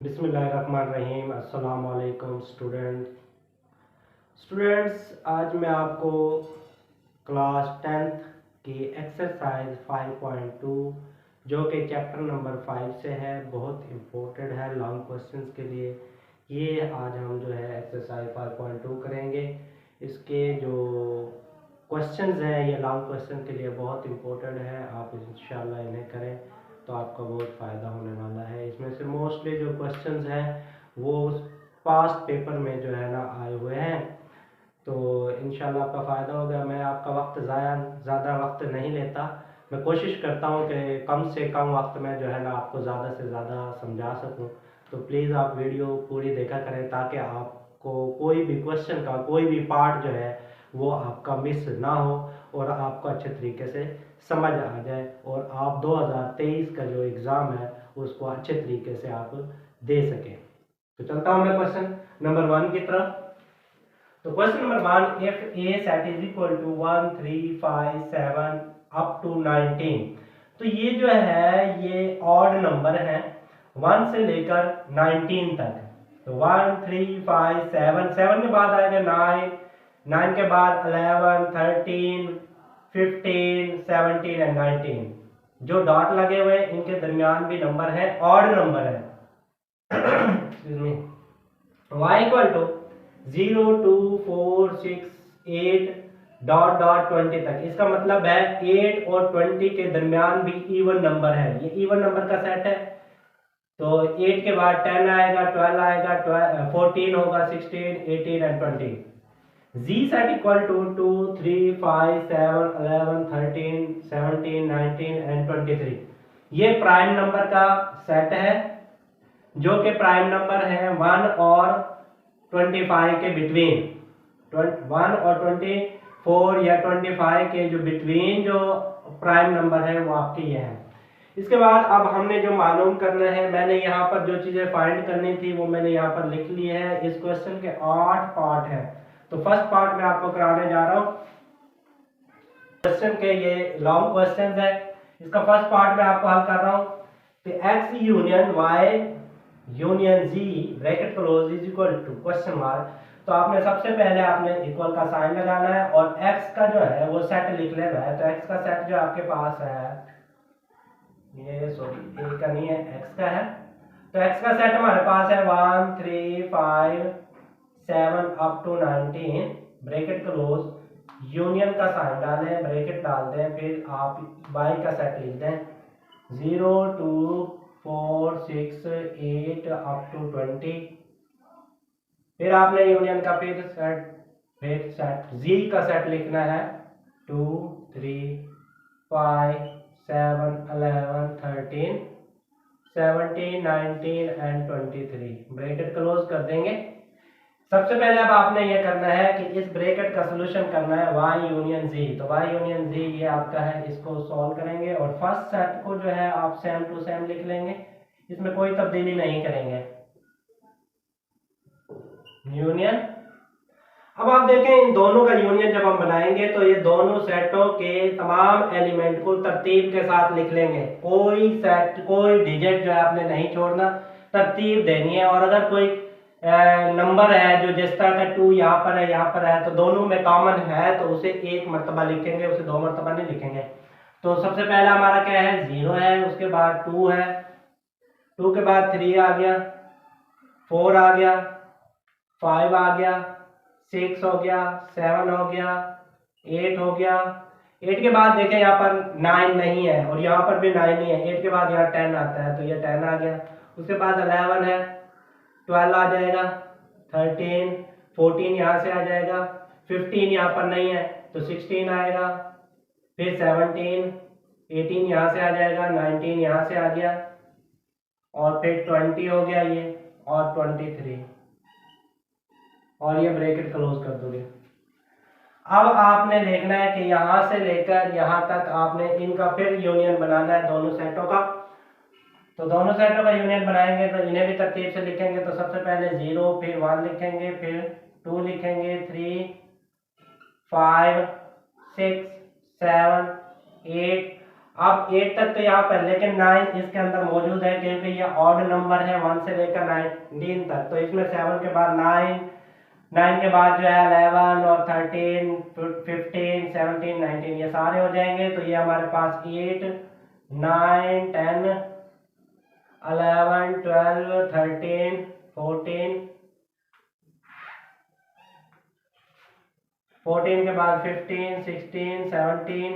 बिस्मिल्लाहिर्रहमानिर्रहीम। अस्सलाम वालेकुम स्टूडेंट्स, आज मैं आपको क्लास 10th की एक्सरसाइज 5.2 जो कि चैप्टर नंबर 5 से है, बहुत इम्पोर्टेंट है लॉन्ग क्वेश्चंस के लिए। ये आज हम जो है एक्सरसाइज 5.2 करेंगे। इसके जो क्वेश्चंस हैं ये लॉन्ग क्वेश्चन के लिए बहुत इम्पोर्टेंट है। आप इंशाल्लाह इन्हें करें तो आपका बहुत फ़ायदा होने वाला है। इसमें से मोस्टली जो क्वेश्चंस हैं वो पास्ट पेपर में जो है ना आए हुए हैं, तो इंशाल्लाह आपका फ़ायदा होगा। मैं आपका वक्त ज़्यादा वक्त नहीं लेता। मैं कोशिश करता हूँ कि कम से कम वक्त में जो है ना आपको ज़्यादा से ज़्यादा समझा सकूँ। तो प्लीज़ आप वीडियो पूरी देखा करें ताकि आपको कोई भी क्वेश्चन का कोई भी पार्ट जो है वो आपका मिस ना हो और आपको अच्छे तरीके से समझ आ जाए और आप 2023 का जो एग्ज़ाम है उसको अच्छे तरीके से आप दे सकें। तो चलता हूँ मैं क्वेश्चन नंबर 1 की तरफ। तो question number 1, if a set is equal to 1 3 5 7 up to 19। तो ये जो है ये ऑड नंबर है 1 से लेकर 19 तक। तो 1 3 5 7, 7 के बाद आएगा 9, 9 के बाद 11 13 15 17 एंड 19। जो डॉट लगे हुए हैं इनके दरमियान भी नंबर है, ऑड नंबर है। Excuse me. y equal to 0 2 4 6 8 dot dot 20 तक। इसका मतलब है 8 और 20 के दरमियान भी इवन नंबर है। ये इवन नंबर का सेट है। तो 8 के बाद 10 आएगा, 12 आएगा, 14 होगा, 16 18 and 20। z set equal to 2 3 5 7 11 13 17 19 and 23। ये प्राइम नंबर का सेट है जो कि प्राइम नंबर है 1 और 25 के बिटवीन। 1 और 24 या 25 के जो बिटवीन जो प्राइम नंबर है वो आपके ये है। इसके बाद अब हमने जो मालूम करना है, मैंने यहाँ पर जो चीज़ें फाइंड करनी थी वो मैंने यहाँ पर लिख ली है। इस क्वेश्चन के 8 पार्ट है। तो फर्स्ट पार्ट मैं आपको कराने जा रहा हूँ। क्वेश्चन के ये लॉन्ग क्वेश्चन है। इसका फर्स्ट पार्ट मैं आपको हल कर रहा हूँ। तो x union y union z bracket close is equal to question mark. तो आपने सबसे पहले आपने इक्वल का साइन लगाना है और x का जो है वो सेट लिख लेना है। तो x का सेट जो आपके पास है ये सॉरी a का नहीं है, x का है। तो x का सेट हमारे पास है 1 3 5 7 up to 19 bracket close, union का साइन डालें, ब्रैकेट डाल दें, फिर आप y का सेट लिख दें 0 2 4 6 8 अप टू 20। फिर आपने यूनियन का फिर सेट z का सेट लिखना है 2 3 5 7 11 13 17 19 एंड 23। ब्रैकेट क्लोज कर देंगे। सबसे पहले अब आपने ये करना है कि इस ब्रैकेट का सॉल्यूशन करना है y यूनियन z। तो y यूनियन z ये आपका है, इसको सॉल्व करेंगे और फर्स्ट सेट को जो है आप सेम टू सेम लिख लेंगे, इसमें कोई तब्दीली नहीं करेंगे। यूनियन, अब आप देखें इन दोनों का यूनियन जब हम बनाएंगे तो ये दोनों सेटों के तमाम एलिमेंट को तरतीब के साथ लिख लेंगे। कोई सेट कोई डिजिट जो है आपने नहीं छोड़ना, तरतीब देनी है। और अगर कोई नंबर है जो जिस तरह का 2 यहाँ पर है यहाँ पर है तो दोनों में कॉमन है तो उसे एक मरतबा लिखेंगे, उसे 2 मरतबा नहीं लिखेंगे। तो सबसे पहला हमारा क्या है 0 है, उसके बाद 2 है, 2 के बाद 3 आ गया, 4 आ गया, 5 आ गया, 6 हो गया, 7 हो गया, 8 हो गया। 8 के बाद देखें यहाँ पर 9 नहीं है और यहाँ पर भी 9 नहीं है। 8 के बाद यहाँ 10 आता है तो ये 10 आ गया। उसके बाद 11 है, 12 आ जाएगा, 13 14 यहाँ से आ जाएगा, 15 यहाँ पर नहीं है तो 16 आएगा, फिर 17 18 यहाँ से आ जाएगा, 19 यहाँ से आ गया और फिर 20 हो गया ये और 23 और ये ब्रैकेट क्लोज कर दोगे। अब आपने देखना है कि यहां से लेकर यहां तक आपने इनका फिर यूनियन बनाना है दोनों सेटों का। तो दोनों सेटों का यूनियन बनाएंगे तो इन्हें भी तरतीब से लिखेंगे। तो सबसे पहले 0 फिर 1 लिखेंगे, फिर 2 लिखेंगे, 3 5 6 7 8 अब 8 तक तो यहाँ पर, लेकिन 9 इसके अंदर मौजूद है क्योंकि ये ऑड नंबर है 1 से लेकर 19 तक। तो इसमें 7 के बाद 9 के बाद जो है 11 और 13 15 17 19 ये सारे हो जाएंगे। तो ये हमारे पास 8 9 10 11 12 13 14 के बाद 15 16 17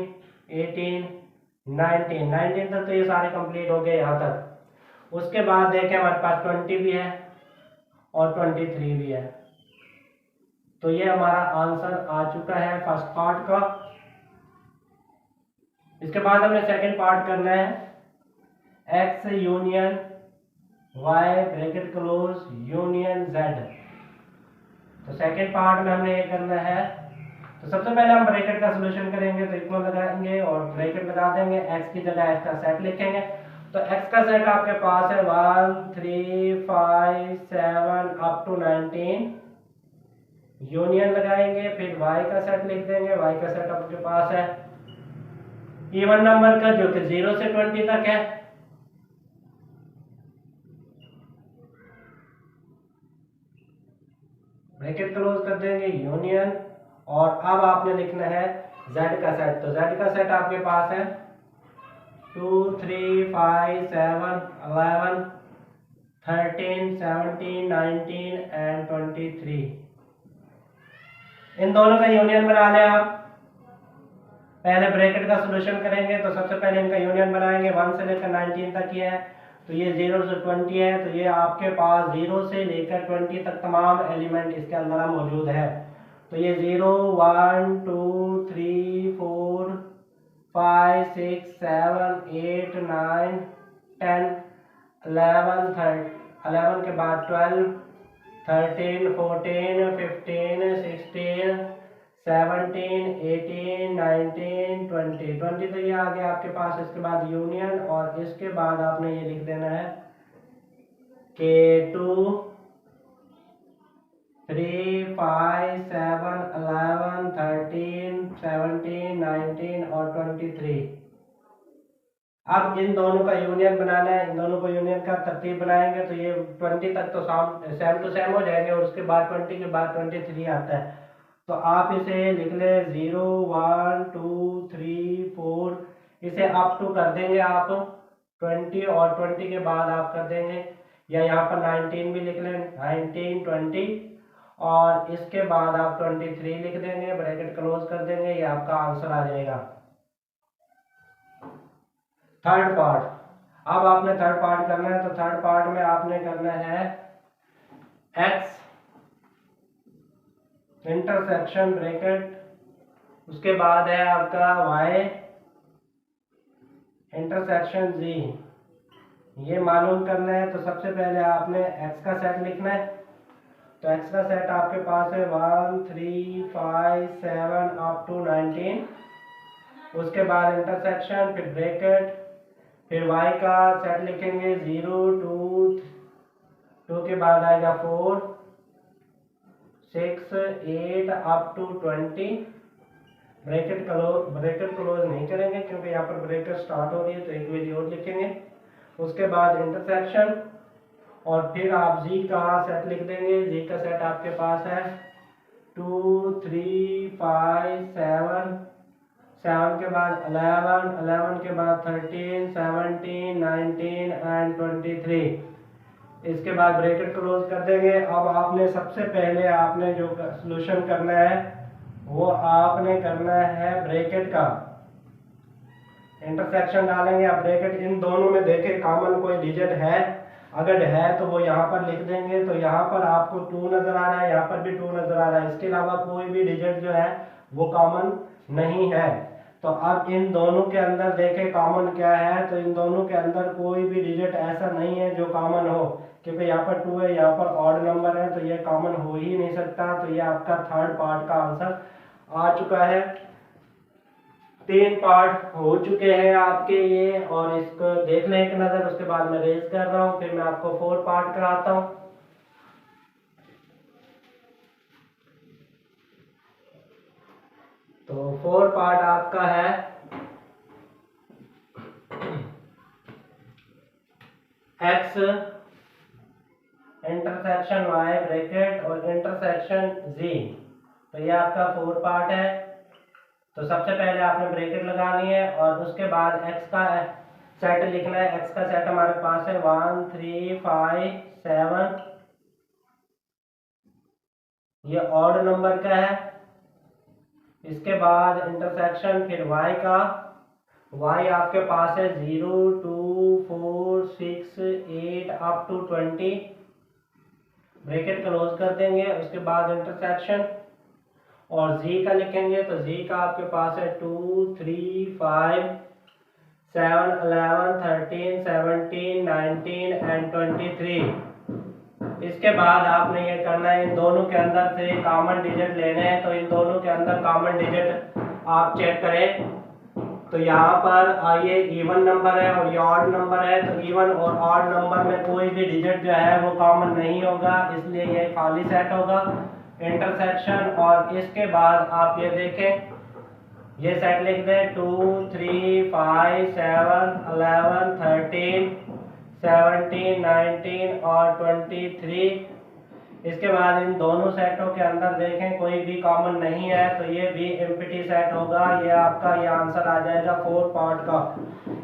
18 19 तक तो ये सारे कंप्लीट हो गए यहाँ तक। उसके बाद देखें हमारे पास 20 भी है और 23 भी है। तो ये हमारा आंसर आ चुका है फर्स्ट पार्ट का। इसके बाद हमने सेकंड पार्ट करना है, x union y bracket close union z। तो सेकंड पार्ट में हमने ये करना है। तो सबसे पहले हम ब्रैकेट का सॉल्यूशन करेंगे, तो इक्वल लगाएंगे और ब्रैकेट लगा देंगे, x की जगह x का सेट लिखेंगे। तो x का सेट आपके पास है 1 3 5 7 अप टू 19, यूनियन लगाएंगे, फिर y का सेट लिख देंगे। y का सेट आपके पास है इवन नंबर का जो कि 0 से 20 तक है। ब्रैकेट क्लोज कर देंगे, यूनियन, और अब आपने लिखना है z का सेट। तो z का सेट आपके पास है 2 3 5 7 11 13 17 19 एंड 23। इन दोनों का यूनियन बना लें आप। पहले ब्रैकेट का सॉल्यूशन करेंगे, तो सबसे पहले इनका यूनियन बनाएंगे। 1 से लेकर 19 तक ये है, तो ये 0 से 20 है। तो ये आपके पास 0 से लेकर 20 तक तमाम एलिमेंट इसके अंदर मौजूद है। तो ये 0 1 2 3 4 5 6 7 8 9 10 11 के बाद 12 13 14 15 16 17 18 19 20 तो ये आ गया आपके पास। इसके बाद यूनियन, और इसके बाद आपने ये लिख देना है के 2 3 5 7 11 13 17 19 और 23। अब इन दोनों का यूनियन बनाना है, इन दोनों को यूनियन का तरतीब बनाएंगे। तो ये 20 तक तो सेम टू सेम हो जाएंगे, और उसके बाद 20 के बाद 23 आता है। तो आप इसे लिख ले 0 1 2 3 4, इसे अप टू कर देंगे आप 20, और 20 के बाद आप कर देंगे, या यहाँ पर 19 भी लिख लें, 19 20, और इसके बाद आप 23 लिख देंगे, ब्रैकेट क्लोज कर देंगे, ये आपका आंसर आ जाएगा। थर्ड पार्ट, अब आपने थर्ड पार्ट करना है। तो थर्ड पार्ट में आपने करना है x इंटरसेक्शन ब्रैकेट, उसके बाद है आपका y इंटरसेक्शन z, ये मालूम करना है। तो सबसे पहले आपने x का सेट लिखना है। तो x का सेट आपके पास है 1 3 5 7 अप टू 19, उसके बाद इंटरसेक्शन, फिर ब्रैकेट, फिर y का सेट लिखेंगे 0 2 के बाद आएगा 4 6 8 अप टू 20। ब्रैकेट क्लोज नहीं करेंगे क्योंकि यहाँ पर ब्रैकेट स्टार्ट हो रही है, तो एक वैल्यू और लिखेंगे। उसके बाद इंटरसेक्शन, और फिर आप जी का सेट लिख देंगे। जी का सेट आपके पास है 2 3 5 7 के बाद 11 के बाद 13 17 19 एंड 23। इसके बाद ब्रैकेट क्लोज कर देंगे। अब आपने सबसे पहले आपने जो सॉल्यूशन करना है वो आपने करना है ब्रैकेट का इंटरसेक्शन डालेंगे। अब ब्रैकेट इन दोनों में देखें कॉमन कोई डिजिट है, अगर है तो वो यहाँ पर लिख देंगे। तो यहाँ पर आपको 2 नजर आ रहा है, यहाँ पर भी 2 नजर आ रहा है, इसके अलावा कोई भी डिजिट जो है वो कॉमन नहीं है। तो अब इन दोनों के अंदर देखें कॉमन क्या है। तो इन दोनों के अंदर कोई भी डिजिट ऐसा नहीं है जो कॉमन हो, क्योंकि यहाँ पर 2 है, यहाँ पर ऑड नंबर है, तो ये कॉमन हो ही नहीं सकता। तो ये आपका थर्ड पार्ट का आंसर आ चुका है। 3 पार्ट हो चुके हैं आपके ये, और इसको देख लें एक नज़र, उसके बाद मैं रेज कर रहा हूँ, फिर मैं आपको 4 पार्ट कराता हूँ। तो 4 पार्ट आपका है एक्स इंटरसेक्शन वाई ब्रैकेट और इंटरसेक्शन जी। तो ये आपका 4 पार्ट है। तो सबसे पहले आपने ब्रैकेट लगानी है और उसके बाद एक्स का सेट लिखना है। एक्स का सेट हमारे पास है 1 3 5 7, ये ऑड नंबर का है। इसके बाद इंटरसेक्शन फिर y का, y आपके पास है 0 2 4 6 8 अप टू 20, ब्रैकेट क्लोज कर देंगे। उसके बाद इंटरसेक्शन और z का लिखेंगे। तो z का आपके पास है 2 3 5 7 11 13 17 19 एंड 23। इसके बाद आपने ये करना है, इन दोनों के अंदर से कॉमन डिजिट लेने हैं। तो इन दोनों के अंदर कॉमन डिजिट आप चेक करें। तो यहाँ पर ये इवन नंबर है और ये ऑड नंबर है। तो इवन और ऑड नंबर में कोई भी डिजिट जो है वो कॉमन नहीं होगा, इसलिए ये खाली सेट होगा। इंटरसेक्शन और इसके बाद आप ये देखें, ये सेट लिख दें 2 3 5 7 11 13 17 19 और 23। इसके बाद इन दोनों सेटों के अंदर देखें कोई भी कॉमन नहीं है, तो ये भी एम्प्टी सेट होगा। ये आपका ये आंसर आ जाएगा 4 पार्ट का।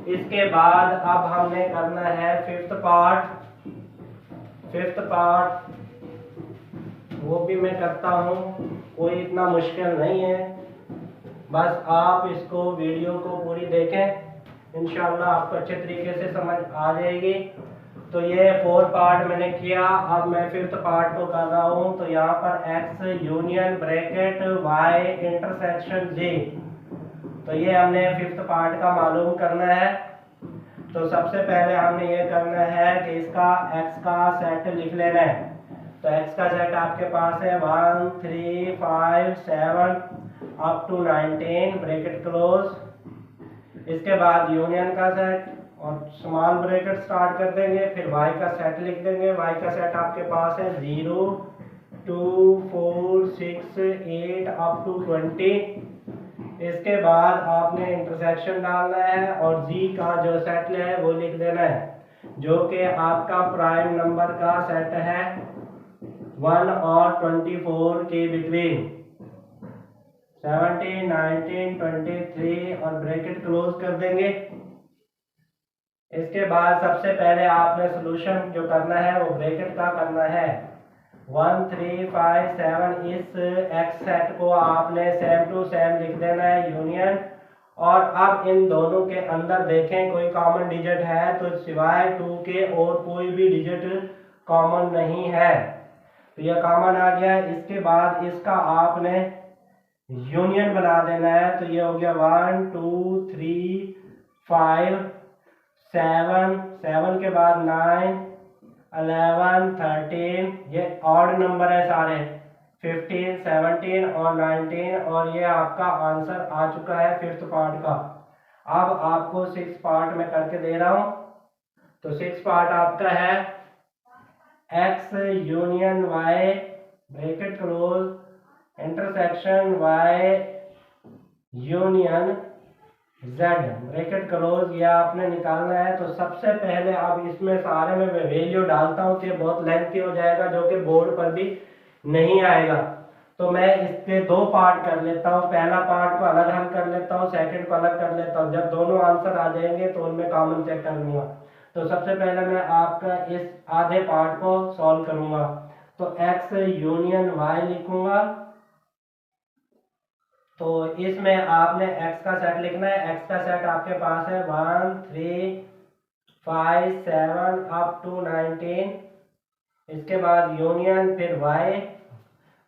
इसके बाद अब हमने करना है फिफ्थ पार्ट। फिफ्थ पार्ट वो भी मैं करता हूँ, कोई इतना मुश्किल नहीं है, बस आप इसको वीडियो को पूरी देखें, इंशाल्लाह आपको अच्छे तरीके से समझ आ जाएगी। तो ये 4 पार्ट मैंने किया, अब मैं फिफ्थ पार्ट को कर रहा हूँ। तो यहाँ पर x union bracket y intersection j, तो ये हमने फिफ्थ पार्ट का मालूम करना है। तो सबसे पहले हमने ये करना है कि इसका x का सेट लिख लेना है। तो x का सेट आपके पास है 1 3 5 7 अप टू 19 ब्रैकेट क्लोज। इसके बाद यूनियन का सेट और स्मॉल ब्रैकेट स्टार्ट कर देंगे, फिर y का सेट लिख देंगे। y का सेट आपके पास है 0 2 4 6 8 अप टू 20। इसके बाद आपने इंटरसेक्शन डालना है और g का जो सेट है वो लिख देना है, जो कि आपका प्राइम नंबर का सेट है 1 और 24 के बिटवीन 17 19 23 और ब्रैकेट क्लोज कर देंगे। इसके बाद सबसे पहले आपने सोल्यूशन जो करना है वो ब्रैकेट का करना है। 1 3 5 7 इस एक्स सेट को आपने सेम टू सेम लिख देना है यूनियन। और अब इन दोनों के अंदर देखें कोई कॉमन डिजिट है, तो सिवाय 2 के और कोई भी डिजिट कॉमन नहीं है, तो यह कॉमन आ गया। इसके बाद इसका आपने यूनियन बना देना है। तो ये हो गया 1 2 3 5 7 7 के बाद 9 11 13, ये ऑड नंबर है सारे, 15 17 और 19, और ये आपका आंसर आ चुका है फिफ्थ पार्ट का। अब आपको सिक्स पार्ट में करके दे रहा हूं। तो सिक्स पार्ट आपका है x union y bracket close intersection y union z bracket close, ये आपने निकालना है। तो सबसे पहले अब इसमें सारे में मैं वैल्यू डालता हूँ कि बहुत लेंथी हो जाएगा, जो कि बोर्ड पर भी नहीं आएगा। तो मैं इसके दो पार्ट कर लेता हूँ, पहला पार्ट को अलग हल कर लेता हूँ, सेकंड को अलग कर लेता हूँ। जब दोनों आंसर आ जाएंगे तो उनमें कॉमन चेक कर लूँगा। तो सबसे पहले मैं आपका इस आधे पार्ट को सॉल्व करूँगा। तो x यूनियन y लिखूंगा। तो इसमें आपने x का सेट लिखना है। x का सेट आपके पास है 1 3 5 7 अप टू 19। इसके बाद यूनियन, फिर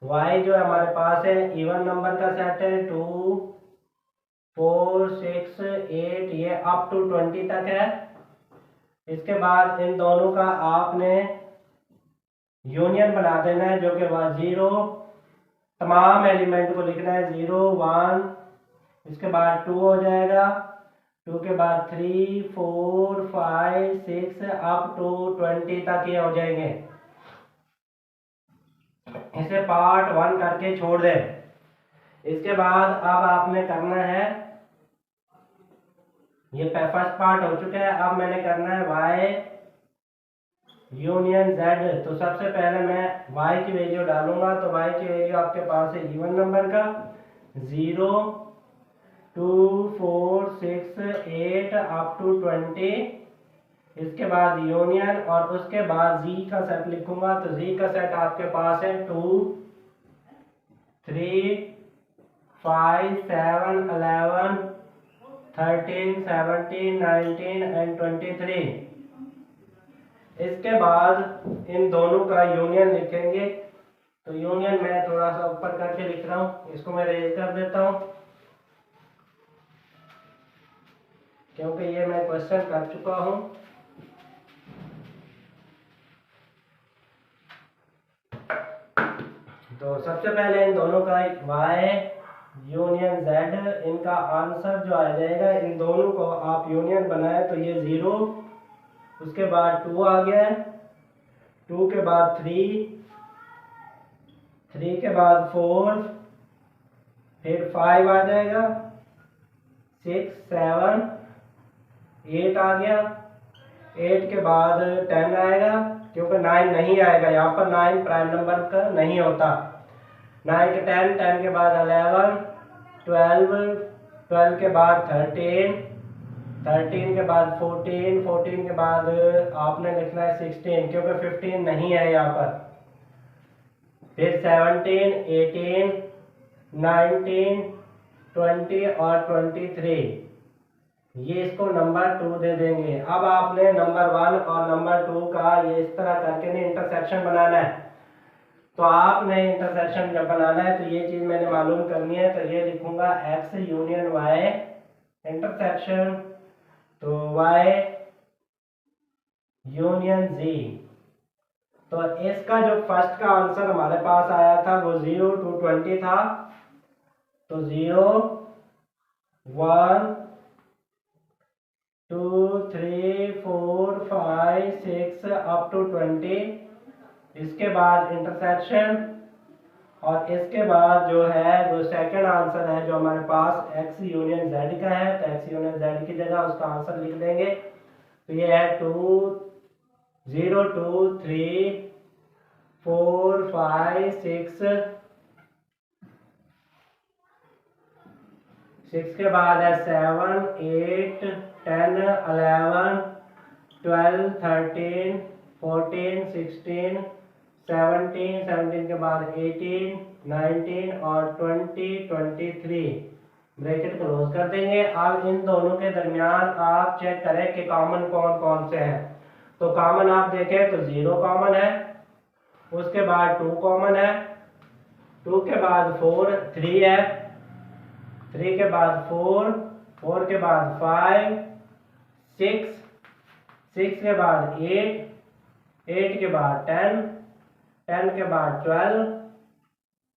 y जो हमारे पास है इवन नंबर का सेट है 2 4 6 8, ये अप टू 20 तक है। इसके बाद इन दोनों का आपने यूनियन बना देना है, जो कि 0, तमाम एलिमेंट को लिखना है 0 1, इसके बाद 2 हो जाएगा, 2 के बाद 3 4 5 6 अप टू 20 तक ये हो जाएंगे। इसे पार्ट 1 करके छोड़ दें। इसके बाद अब आपने करना है, ये फर्स्ट पार्ट हो चुका है, अब मैंने करना है y यूनियन जेड। तो सबसे पहले मैं y की वैल्यू डालूंगा, तो y की वैल्यू आपके पास है इवन नंबर का 0 2 4 6 8 अप टू 20। इसके बाद यूनियन और उसके बाद z का सेट लिखूंगा, तो z का सेट आपके पास है 2 3 5 7 11 13 17 19 एंड 23। इसके बाद इन दोनों का यूनियन लिखेंगे। तो यूनियन मैं थोड़ा सा ऊपर करके लिख रहा हूँ, इसको मैं रेज कर देता हूँ क्योंकि ये मैं क्वेश्चन कर चुका हूँ। तो सबसे पहले इन दोनों का y यूनियन z, इनका आंसर जो आ जाएगा, इन दोनों को आप यूनियन बनाए तो ये 0, उसके बाद 2 आ गया, 2 के बाद 3, 3 के बाद 4, फिर 5 आ जाएगा, 6 7 8 आ गया, 8 के बाद 10 आएगा, क्योंकि 9 नहीं आएगा यहाँ पर, 9 प्राइम नंबर का नहीं होता। 9 के 10, 10 के बाद 11 12, 12 के बाद 13, 13 के बाद 14, 14 के बाद आपने लिखना है 16, क्योंकि 15 नहीं है यहाँ पर। फिर 17 18 19 20 और 23, ये इसको नंबर 2 दे देंगे। अब आपने नंबर 1 और नंबर 2 का ये इस तरह करके नहीं इंटरसेक्शन बनाना है। तो आपने इंटरसेक्शन जब बनाना है तो ये चीज़ मैंने मालूम करनी है, तो ये लिखूंगा x यूनियन y इंटरसेक्शन, तो y यूनियन z। तो इसका जो फर्स्ट का आंसर हमारे पास आया था वो 0 to 20 था, तो 0 1 2 3 4 5 6 अप टू 20। इसके बाद इंटरसेक्शन और इसके बाद जो है वो सेकंड आंसर है जो हमारे पास x यूनियन z का है, तो x यूनियन z की जगह उसका आंसर लिख देंगे। तो ये है 2 0 2 3 4 5 6, 6 के बाद है 7 8 10 11 12 13 14 16 17, 17 के बाद 18 19 और 20 23, ब्रैकेट क्लोज कर देंगे। अब इन दोनों के दरमियान आप चेक करें कि कॉमन कौन कौन से हैं। तो कॉमन आप देखें तो 0 कॉमन है, उसके बाद 2 कॉमन है, 2 के बाद 4 3 है, 3 के बाद 4, 4 के बाद 5 6, 6 के बाद 8, 8 के बाद 10, 10 के बाद 12,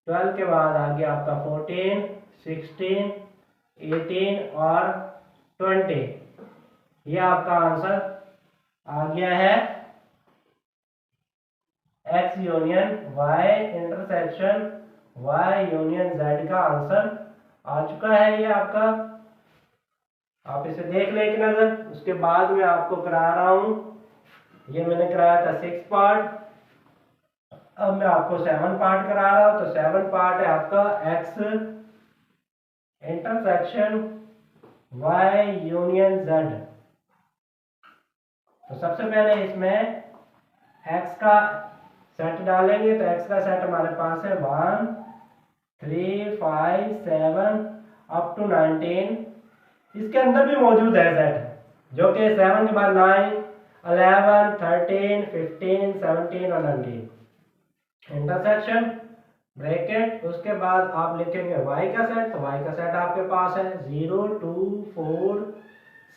12 के बाद आ गया आपका 14 16 18 और 20। ये आपका आंसर आ गया है x union y intersection y union z का आंसर आ चुका है। ये आपका, आप इसे देख लें एक नजर। उसके बाद मैं आपको करा रहा हूं, ये मैंने कराया था 6 पार्ट, अब मैं आपको 7 पार्ट करा रहा हूं। तो 7 पार्ट है आपका x intersection y union z। तो सबसे पहले इसमें x का सेट डालेंगे, तो x का सेट हमारे पास है 1 3 5 7 अप टू 19। इसके अंदर भी मौजूद है सेट, जो कि 7 के बाद 9 11 13 15 17 और 19, इंटरसेक्शन ब्रैकेट। उसके बाद आप लिखेंगे y का सेट, तो y का सेट आपके पास है 0 2 4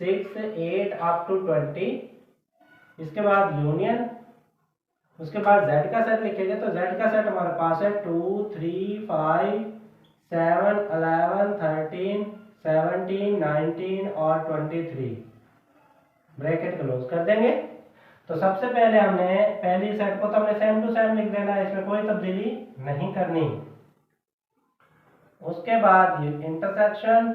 6 8 अप टू 20। इसके बाद यूनियन, उसके बाद z का सेट लिखेंगे, तो z का सेट हमारे पास है 2 3 5 7 11 13 17 19 और 23, ब्रैकेट क्लोज कर देंगे। तो सबसे पहले हमने पहली सेट को तो हमने सेम टू सेम लिख देना है, इसमें कोई तब्दीली नहीं करनी। उसके बाद इंटरसेक्शन,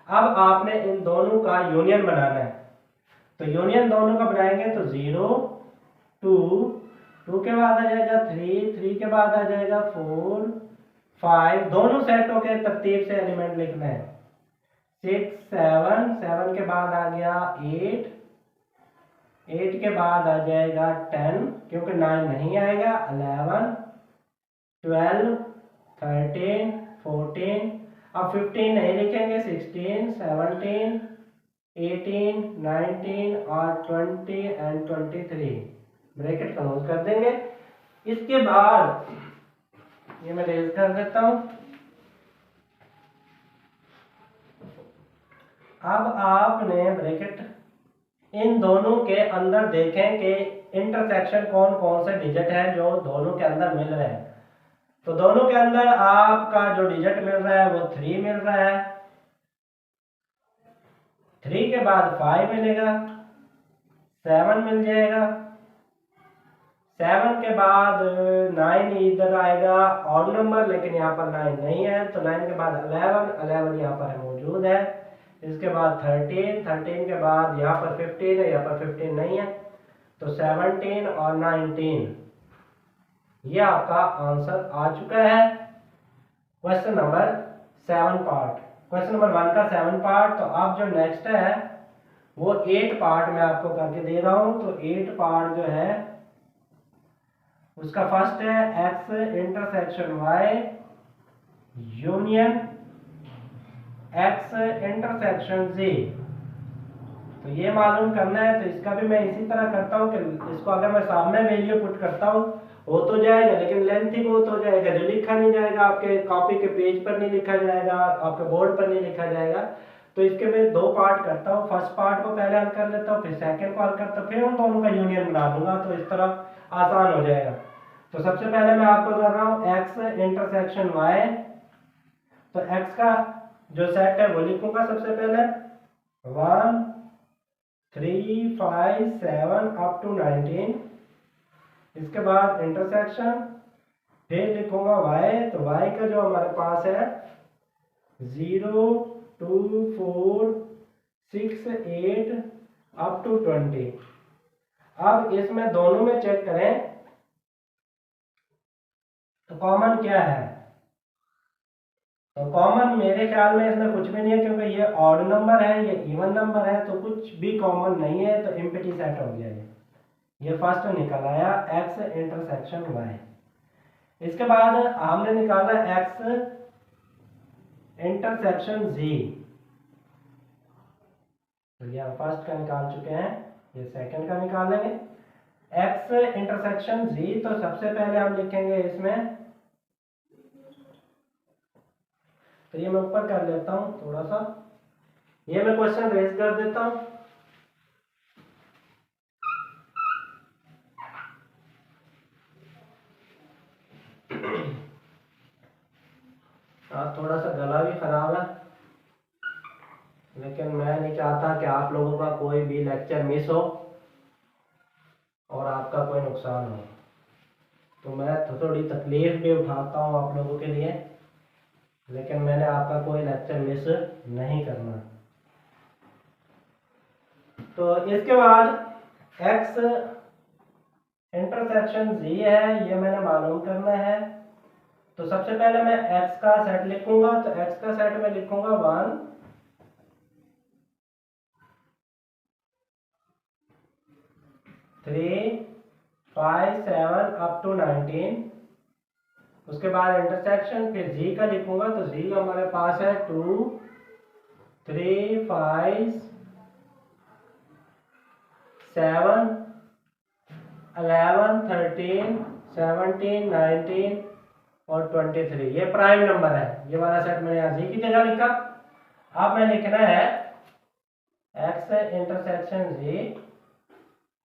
अब आपने इन दोनों का यूनियन बनाना है। तो यूनियन दोनों का बनाएंगे तो 0 2, 2 के बाद आ जाएगा 3, 3 के बाद आ जाएगा 4, 5, दोनों सेटों के तरतीब से एलिमेंट लिखना है। 6, 7, 7 के बाद आ गया 8, 8 के बाद आ जाएगा 10, क्योंकि 9 नहीं आएगा, 11, 12, 13, 14, अब 15 नहीं लिखेंगे, 16, 17, 18, 19 और 20 एंड 23 ब्रैकेट क्लोज कर देंगे। इसके बाद ये मैं रेज कर देता हूं। अब आपने ब्रैकेट इन दोनों के अंदर देखें कि इंटरसेक्शन कौन कौन से डिजिट है जो दोनों के अंदर मिल रहे हैं। तो दोनों के अंदर आपका जो डिजिट मिल रहा है वो 3 मिल रहा है, 3 के बाद 5 मिलेगा, 7 मिल जाएगा, 7 के बाद 9 इधर आएगा ऑड नंबर, लेकिन यहाँ पर 9 नहीं है, तो 9 के बाद 11, 11 यहाँ पर मौजूद है। इसके बाद 13, 13 के बाद यहाँ पर 15 है, यहाँ पर 15 नहीं है, तो 17 और 19 ये आपका आंसर आ चुका है। Question number 7 part, question number 1 का 7 पार्ट। तो अब जो नेक्स्ट है वो 8 पार्ट मैं आपको करके दे रहा हूं। तो 8 पार्ट जो है उसका फर्स्ट है x intersection y union x intersection z। तो ये मालूम करना है, तो इसका भी मैं इसी तरह करता हूँ कि इसको अगर मैं सामने वैल्यू पुट करता हूँ हो तो जाएगा, लेकिन लेंथ ही बहुत हो जाएगा, जो लिखा नहीं जाएगा, आपके कॉपी के पेज पर नहीं लिखा जाएगा, आपके बोर्ड पर नहीं लिखा जाएगा। तो इसके मैं 2 पार्ट करता हूँ, फर्स्ट पार्ट को पहले हल कर लेता हूँ, फिर सेकंड को हल करता हूँ, फिर उन दोनों का यूनियन बना दूंगा, तो इस तरह आसान हो जाएगा। तो सबसे पहले मैं आपको कर रहा हूँ x इंटरसेक्शन y। तो x का जो सेट है वो लिखूंगा सबसे पहले 1, 3, 5, 7 अप टू 19। इसके बाद इंटरसेक्शन, फिर लिखूंगा y। तो y का जो हमारे पास है 0, 2, 4, 6, 8 अप टू 20। अब इसमें दोनों में चेक करें तो कॉमन क्या है। तो कॉमन मेरे ख्याल में इसमें कुछ भी नहीं है, क्योंकि ये ऑड नंबर है, ये इवन नंबर है, तो कुछ भी कॉमन नहीं है, तो एम्प्टी सेट हो गया ये फर्स्ट निकल आया x इंटरसेक्शन y। इसके बाद हमने निकाला x इंटरसेक्शन z। तो ये हम फर्स्ट का निकाल चुके हैं, ये सेकंड का निकालेंगे x इंटरसेक्शन z। तो सबसे पहले हम लिखेंगे इसमें, तो ये मैं ऊपर कर लेता हूं थोड़ा सा, ये मैं क्वेश्चन रेज कर देता हूं। आज थोड़ा सा गला भी खराब है, लेकिन मैं नहीं चाहता कि आप लोगों का कोई भी लेक्चर मिस हो और आपका कोई नुकसान हो, तो मैं थोड़ी तकलीफ भी उठाता हूं आप लोगों के लिए, लेकिन मैंने आपका कोई लेक्चर मिस नहीं करना। तो इसके बाद x इंटरसेक्शन z है, ये मैंने मालूम करना है। तो सबसे पहले मैं x का सेट लिखूंगा, तो x का सेट में लिखूंगा 1, 3, 5, 7 अप टू 19। उसके बाद इंटरसेक्शन, फिर z का लिखूंगा, तो z हमारे पास है 2, 3, 5, 7, 11, 13, 17, 19 और 23। ये प्राइम नंबर है, ये वाला सेट मैंने यहाँ जी की जगह लिखा। अब मैं लिखना है x इंटरसेक्शन z।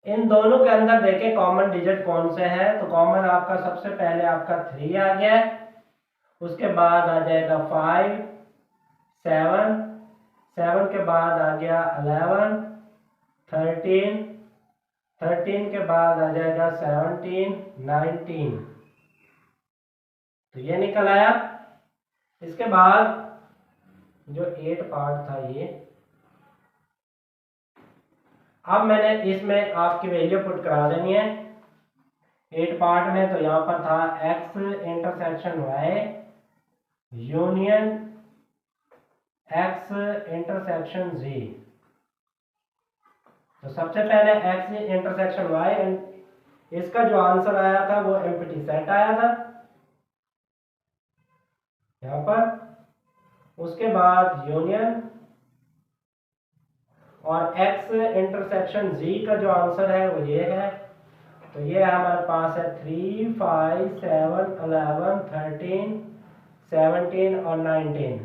इन दोनों के अंदर देखें कॉमन डिजिट कौन से है। तो कॉमन आपका सबसे पहले आपका 3 आ गया है, उसके बाद आ जाएगा 5, 7, 7 के बाद आ गया 11, 13, 13 के बाद आ जाएगा 17, 19। तो ये निकल आया। इसके बाद जो 8 पार्ट था ये, अब मैंने इसमें आपकी वैल्यू पुट करा देनी है। 8 पार्ट में, तो यहाँ पर था x intersection y union x intersection z। तो सबसे पहले x इंटरसेक्शन y, इसका जो आंसर आया था वो एम्प्टी सेट आया था यहाँ पर। उसके बाद यूनियन और x इंटरसेक्शन z का जो आंसर है वो ये है। तो ये हमारे पास है 3, 5, 7, 11, 13, 17 और 19।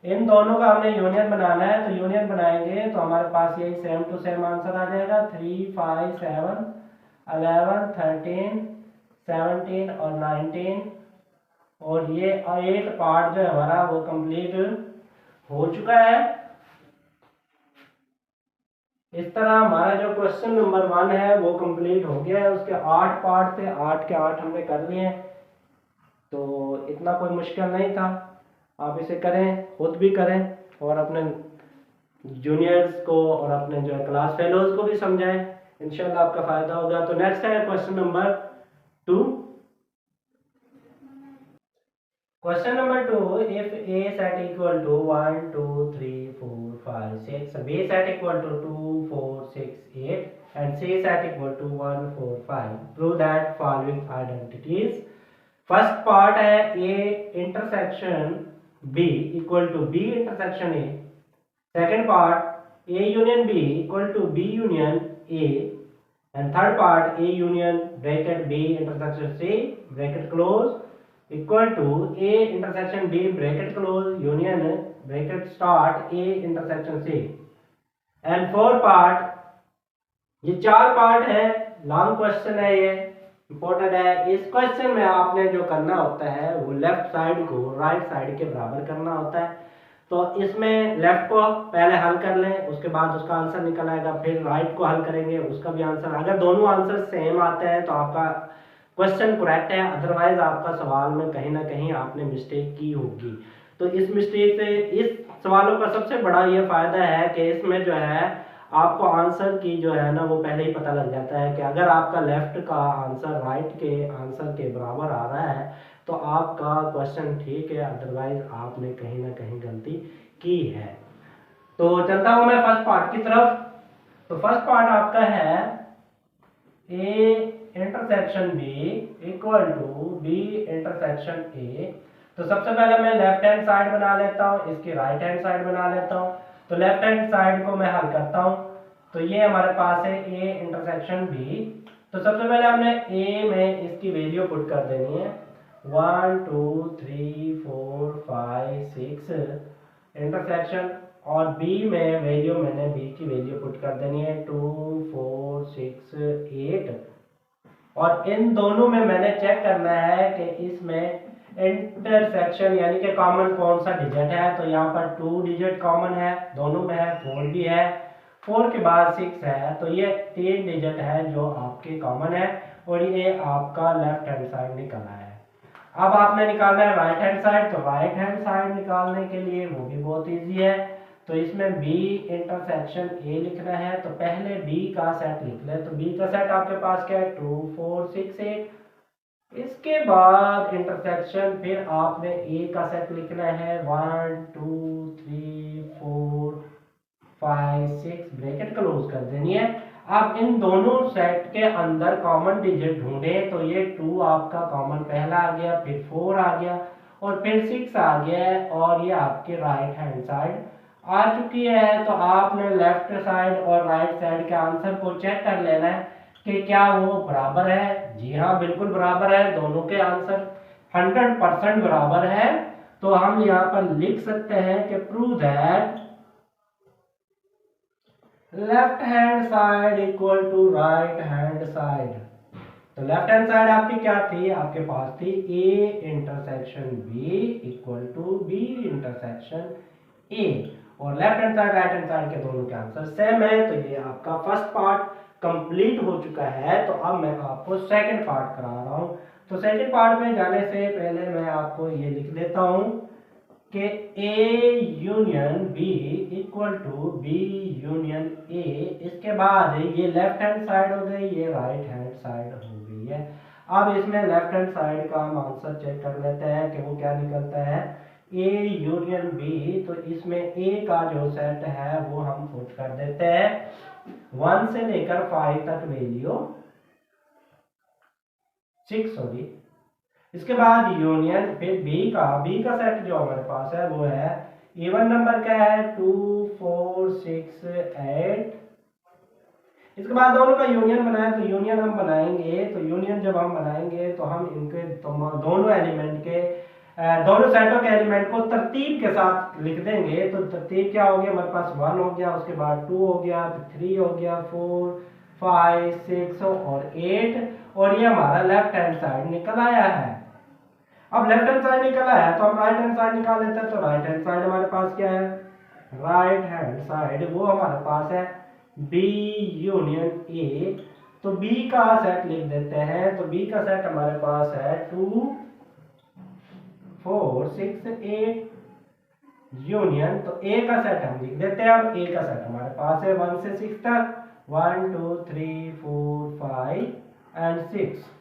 इन दोनों का हमने यूनियन बनाना है, तो यूनियन बनाएंगे तो हमारे पास यही सेम टू सेम आंसर आ जाएगा। 3, 5, 7, 11, 13, 17 और 19। और ये 8 पार्ट जो है हमारा वो कंप्लीट हो चुका है। इस तरह हमारा जो क्वेश्चन नंबर 1 है वो कंप्लीट हो गया है। उसके 8 पार्ट थे, 8 के 8 हमने कर लिए हैं, तो इतना कोई मुश्किल नहीं था। आप इसे करें, खुद भी करें और अपने जूनियर्स को और अपने जो है क्लास फेलोज को भी समझाएं, इंशाल्लाह आपका फायदा होगा। तो नेक्स्ट है question number 2। Question number 2, if a set equal to 1, 2, 3, 4, 5, 6, b set equal to 2, 4, 6, 8 and c set equal to 1, 4, 5, prove that following identities। First part है a intersection b equal to b intersection a। Second part a union b equal to b union a। And third part a union bracket b intersection c bracket close equal to a intersection b bracket close union bracket start a intersection c। And four part, ये 4 part है, long question है, ये important है। इस question में आपने जो करना होता है वो लेफ्ट साइड को राइट साइड के बराबर करना होता है। तो इसमें लेफ्ट को पहले हल कर लें, उसके बाद उसका आंसर निकल आएगा, फिर राइट को हल करेंगे, उसका भी आंसर। अगर दोनों आंसर सेम आते हैं तो आपका क्वेश्चन करेक्ट है, अदरवाइज आपका सवाल में कहीं ना कहीं आपने मिस्टेक की होगी। तो इस मिस्टेक से, इस सवालों का सबसे बड़ा ये फायदा है कि इसमें जो है आपको आंसर की जो है ना वो पहले ही पता लग जाता है कि अगर आपका लेफ्ट का आंसर राइट के आंसर के बराबर आ रहा है तो आपका क्वेश्चन ठीक है, अदरवाइज आपने कहीं ना कहीं गलती की है। तो चलता हूं मैं फर्स्ट पार्ट की तरफ। तो फर्स्ट पार्ट आपका है A intersection B equal to B intersection A. तो सबसे पहले मैं लेफ्ट हैंड साइड बना लेता हूँ, इसकी राइट हैंड साइड बना लेता हूँ। तो लेफ्ट हैंड साइड को मैं हल करता हूँ, तो ये हमारे पास है ए इंटरसेक्शन बी। तो सबसे पहले हमने ए में इसकी वैल्यू पुट कर देनी है 1, 2, 3, 4, 5, 6 इंटरसेक्शन, और बी में वैल्यू मैंने बी की वैल्यू पुट कर देनी है 2, 4, 6, 8। और इन दोनों में मैंने चेक करना है कि इसमें इंटरसेक्शन यानी कि कॉमन कौन सा डिजिट है। तो यहाँ पर 2 डिजिट कॉमन है, दोनों में है, 4 भी है, 4 के बाद 6 है, तो ये 3 डिजिट है जो आपके कॉमन है, और ये आपका लेफ्ट हैंड साइड निकला है। अब आपने निकालना है राइट हैंड साइड। तो राइट हैंड साइड निकालने के लिए वो भी बहुत ईजी है। तो इसमें b इंटरसेक्शन a लिखना है, तो पहले b का सेट लिख ले। तो b का सेट आपके पास क्या है 2, 4, 6, 8। इसके बाद इंटरसेक्शन, फिर आपने a का सेट लिखना है 1, 2, 3, 4, 5, 6 ब्रैकेट क्लोज कर देनी है। अब इन दोनों सेट के अंदर कॉमन डिजिट ढूंढे, तो ये 2 आपका कॉमन पहला आ गया, फिर 4 आ गया, और फिर 6 आ गया है, और ये आपके राइट हैंड साइड आ चुकी है। तो आपने लेफ्ट साइड और राइट साइड के आंसर को चेक कर लेना है कि क्या वो बराबर है। जी हाँ, बिल्कुल बराबर है, दोनों के आंसर 100% बराबर है। तो हम यहाँ पर लिख सकते हैं कि prove that left hand side equal to right hand side. तो लेफ्ट हैंड साइड आपकी क्या थी, आपके पास थी A intersection B equal to B intersection A, और left hand side right hand side के दोनों के आंसर सेम है। तो ये आपका फर्स्ट पार्ट कंप्लीट हो चुका है। तो अब मैं आपको सेकंड पार्ट करा रहा हूँ। तो सेकंड पार्ट में जाने से पहले मैं आपको ये लिख देता हूँ कि A union B equal to B union A। इसके बाद ये लेफ्ट हैंड साइड हो गई, ये राइट हैंड साइड हो गई है। अब इसमें लेफ्ट हैंड साइड का हम आंसर चेक कर लेते हैं कि वो क्या निकलता है, ए यूनियन बी। तो इसमें ए का जो सेट है वो हम पुट कर देते हैं 1 से लेकर 5 तक वैल्यू 6 होगी। इसके बाद यूनियन फिर बी का सेट जो हमारे पास है वो है इवन नंबर क्या है 2 4 6 8। इसके बाद दोनों का यूनियन बनाए तो यूनियन हम बनाएंगे, तो यूनियन जब हम बनाएंगे तो हम इनके दोनों एलिमेंट के दोनों सेटों के एलिमेंट को तरतीब के साथ लिख देंगे। तो तरतीब क्या हो गया, हमारे पास 1 हो गया, उसके बाद 2 हो गया, फिर 3 हो गया, 4 5 6 और 8 और ये हमारा लेफ्ट हैंड साइड निकल आया है। अब लेफ्ट हैंड साइड निकल आया है तो हम राइट हैंड साइड निकाल लेते हैं। तो राइट हैंड साइड हमारे पास क्या है, राइट हैंड साइड वो हमारे पास है बी यूनियन ए। तो बी का सेट लिख देते हैं। तो बी का सेट हमारे पास है 2 4 6 8 यूनियन। तो ए का सेट हम लिख देते हैं। अब ए का सेट हमारे पास है 1 से 6 तक 1 2 3 4 5 एंड 6।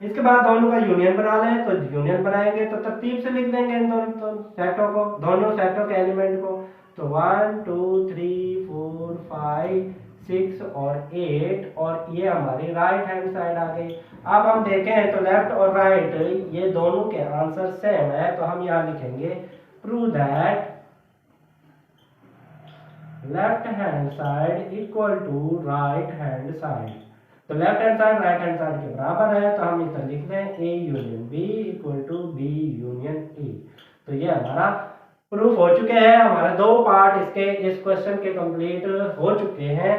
इसके बाद दोनों का यूनियन बना लें। तो यूनियन बनाएंगे तो तरतीब से लिख देंगे इन दोनों सेटों को, दोनों सेटों के एलिमेंट को। तो 1 2 3 4 5 6 और 8 और ये हमारी राइट हैंड साइड आ गई। अब हम देखें तो लेफ्ट और राइट ये दोनों के आंसर सेम है। तो हम यहाँ लिखेंगे prove that left hand side equal to right hand side. तो left hand side right hand side के बराबर है। तो हम इसे लिख दें A union B equal to B union A. तो ये हमारा प्रूफ हो चुके हैं। हमारे 2 पार्ट इसके इस क्वेश्चन के कंप्लीट हो चुके हैं।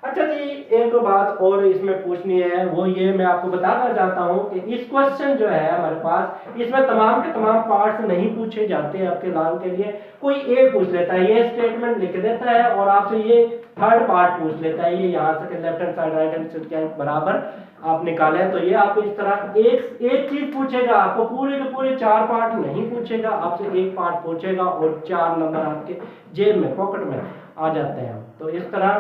अच्छा जी, एक बात और इसमें पूछनी है, वो ये मैं आपको बताना चाहता हूँ कि इस क्वेश्चन जो है हमारे पास इसमें तमाम के तमाम पार्ट्स नहीं पूछे जाते आपके लाल के लिए। कोई एक पूछ लेता है, ये स्टेटमेंट लिख देता है और आपसे ये थर्ड पार्ट पूछ लेता है, ये यहाँ से left hand side right hand side के बराबर आप निकालें। तो ये आपको इस तरह एक चीज पूछेगा, आपको पूरे के पूरे 4 पार्ट नहीं पूछेगा, आपसे एक पार्ट पूछेगा और 4 नंबर आपके जेब में पॉकेट में आ जाते हैं। तो इस तरह,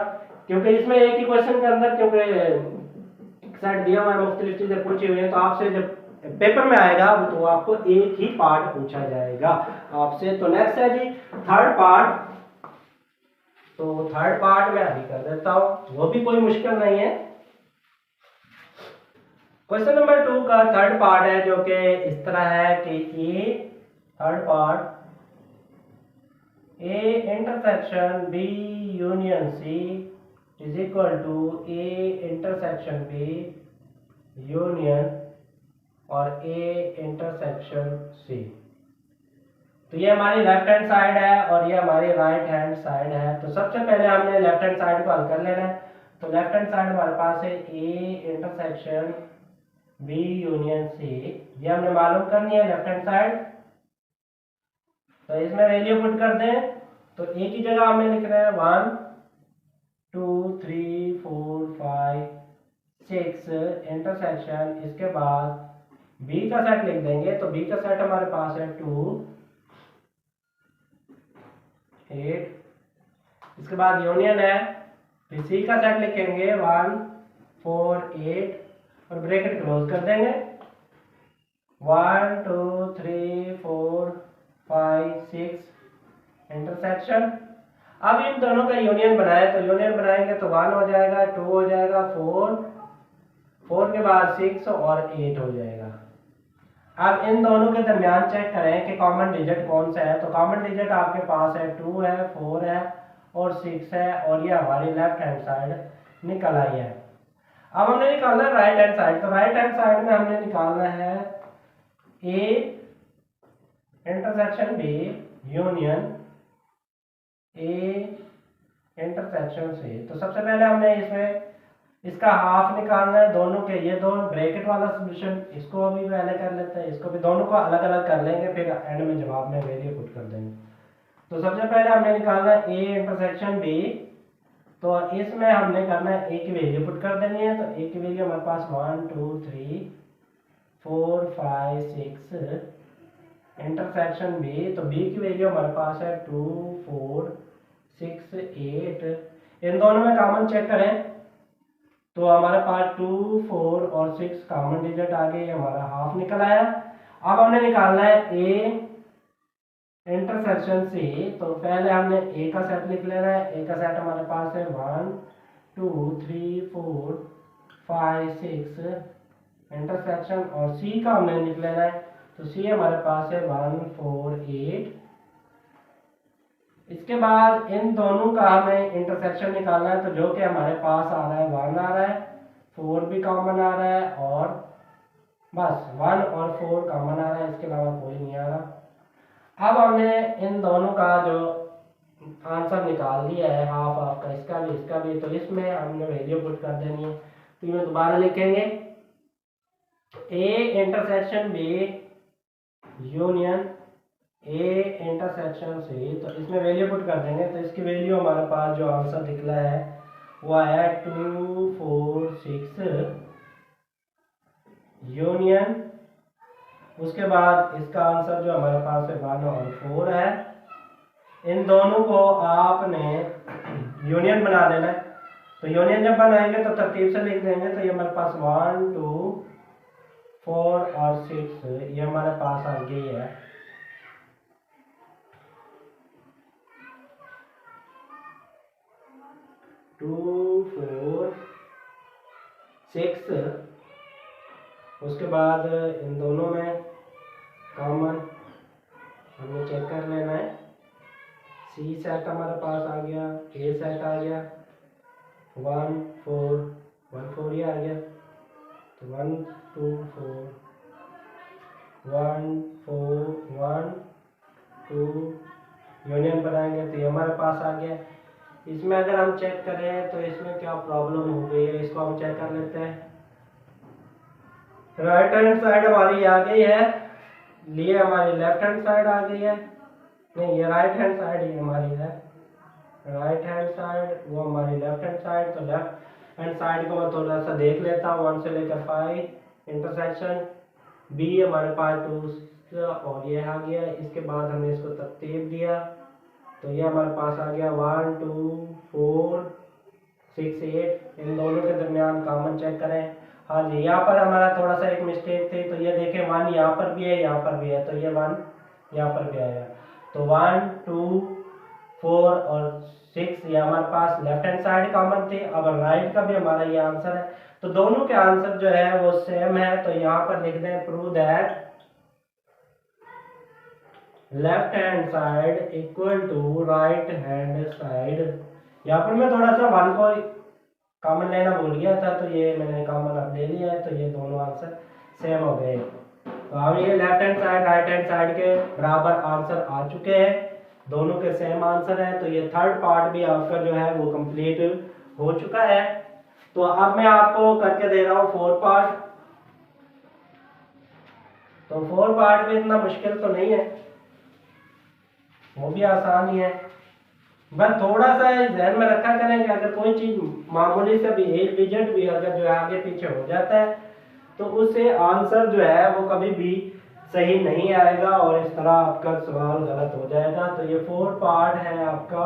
क्योंकि इसमें एक ही क्वेश्चन के अंदर क्योंकि सेट दिया हुआ है, मुख्तलिफ चीजें पूछी हुई है, तो आपसे जब पेपर में आएगा तो आपको एक ही पार्ट पूछा जाएगा आपसे। तो नेक्स्ट है जी थर्ड पार्ट। तो थर्ड पार्ट में अभी कर देता हूं, वो भी कोई मुश्किल नहीं है। क्वेश्चन नंबर 2 का थर्ड पार्ट है जो कि इस तरह है कि A third part A intersection B union C is equal to A intersection B union और ए इंटरसेक्शन सी। तो ये हमारी लेफ्ट हैंड साइड है और ये हमारी राइट हैंड साइड है। तो सबसे पहले हमने लेफ्ट हैंड साइड को हल कर लेना है। तो लेफ्ट हैंड साइड हमारे पास है A intersection B union C, ये हमने मालूम करनी है लेफ्ट हैंड साइड। तो इसमें वैल्यू पुट कर दें। तो ए की जगह हमें लिख रहे हैं 1 2 3 4 5 6 इंटरसेक्शन। इसके बाद बी का सेट लिख देंगे। तो बी का सेट हमारे पास है 2 8। इसके बाद यूनियन है, फिर सी का सेट लिखेंगे 1 4 8 और ब्रैकेट क्लोज कर देंगे। 1 2 3 4 5 6 इंटरसेक्शन। अब इन दोनों का यूनियन बनाए। तो यूनियन बनाएंगे तो 1 हो जाएगा, 2 हो जाएगा, 4 के बाद 6 और 8 हो जाएगा। अब इन दोनों के दरमियान चेक करें कि कॉमन डिजिट कौन सा है। तो कॉमन डिजिट आपके पास है 2 है, 4 है और 6 है और ये हमारी लेफ्ट हैंड साइड निकल आई है। अब हमने निकालना है राइट हैंड साइड। तो राइट हैंड साइड में हमने निकालना है A intersection B union A intersection C. तो सबसे पहले हमने इसमें इसका हाफ निकालना है दोनों के, ये दो ब्रैकेट वाला सॉल्यूशन इसको अभी पहले कर लेते हैं, इसको भी दोनों को अलग अलग कर लेंगे, फिर एंड में जवाब में वैल्यू पुट कर देंगे। तो सबसे पहले हमने निकालना है ए इंटरसेक्शन बी। तो इसमें हमने करना है ए की वैल्यू पुट कर देनी है। तो ए की वैल्यू हमारे पास 1 2 3 4 5 6 इंटरसेक्शन बी। तो बी की वैल्यू हमारे पास है 2 4 6 8। इन दोनों में कॉमन चेक करें। तो हमारे पास 2, 4 और 6 कॉमन डिजिट आ गए, हमारा हाफ निकल आया। अब हमने निकालना है ए इंटरसेक्शन सी। तो पहले हमने ए का सेट लिख लेना है। ए का सेट हमारे पास है 1 2 3 4 5 6 इंटरसेक्शन, और सी का हमने लिख लेना है। तो सी हमारे पास है 1 4 8। इसके बाद इन दोनों का हमें इंटरसेक्शन निकालना है। तो जो कि हमारे पास आ रहा है 1 आ रहा है, 4 भी कॉमन आ रहा है, और बस 1 और 4 कॉमन आ रहा है, इसके अलावा कोई नहीं आ रहा। अब हमने इन दोनों का जो आंसर निकाल दिया है, हाफ हाफ का, इसका भी इसका भी, तो इसमें हमने वैल्यू पुट कर देनी है। तो ये दोबारा लिखेंगे A intersection B union A intersection C. तो इसमें वैल्यू पुट कर देंगे। तो इसकी वैल्यू हमारे पास जो आंसर निकला है वो आया 2 4 6 यूनियन, उसके बाद इसका आंसर जो हमारे पास है 1 और 4 है। इन दोनों को आपने यूनियन बना देना है। तो यूनियन जब बनाएंगे तो तरतीब से लिख देंगे। तो ये हमारे पास 1 2 4 और 6 ये हमारे पास आ गई है। टू 4 6, उसके बाद इन दोनों में कॉमन हमें चेक कर लेना है। सी सेट हमारे पास आ गया, ए सेट आ गया, 1 4 1 4 ही आ गया। तो 1 2 4 1 4 1 2 यूनियन बनाएंगे तो ये हमारे पास आ गया। इसमें अगर हम चेक करें तो इसमें क्या प्रॉब्लम हो गई है, इसको हम चेक कर लेते हैं। राइट हैंड साइड हमारी आ गई है, लिए हमारी लेफ्ट हैंड साइड आ गई है। नहीं, ये राइट हैंड साइड ही हमारी है, राइट हैंड साइड, वो हमारी लेफ्ट हैंड साइड। तो लेफ्ट हैंड साइड को मैं थोड़ा सा देख लेता हूँ। 1 से लेकर 5 इंटरसेक्शन, बी हमारे पास 2 और ये आ गया। इसके बाद हमने इसको तरतीब दिया तो ये हमारे पास आ गया 1 2 4 6 8। इन दोनों के दरमियान कॉमन चेक करें। हाँ जी, यहाँ पर हमारा थोड़ा सा एक मिस्टेक थी। तो ये देखें 1 यहाँ पर भी है, यहाँ पर भी है, तो ये 1 यहाँ पर भी आया। तो 1 2 4 और 6 ये हमारे पास लेफ्ट हैंड साइड कॉमन थे। अब राइट का भी हमारा ये आंसर है। तो दोनों के आंसर जो है वो सेम है। तो यहाँ पर लिख दें prove that left hand side equal to right hand side. यहाँ पर मैं थोड़ा सा 1 को कॉमन लेना भूल गया था, तो ये मैंने कॉमन अब ले लिया है। तो ये दोनों आंसर सेम हो गए। तो अब ये left hand side right hand side के बराबर आंसर आ चुके हैं, दोनों के सेम आंसर है। तो ये थर्ड पार्ट भी आपका जो है वो कंप्लीट हो चुका है। तो अब मैं आपको करके दे रहा हूँ 4 पार्ट। तो 4 पार्ट में इतना मुश्किल तो नहीं है, वो भी आसान ही है। बस थोड़ा सा ध्यान में रखा करें कि अगर कोई चीज मामूली से भी एक डिजिट भी अगर जो है आगे पीछे हो जाता है तो उससे आंसर जो है वो कभी भी सही नहीं आएगा और इस तरह आपका सवाल गलत हो जाएगा। तो ये 4 पार्ट है आपका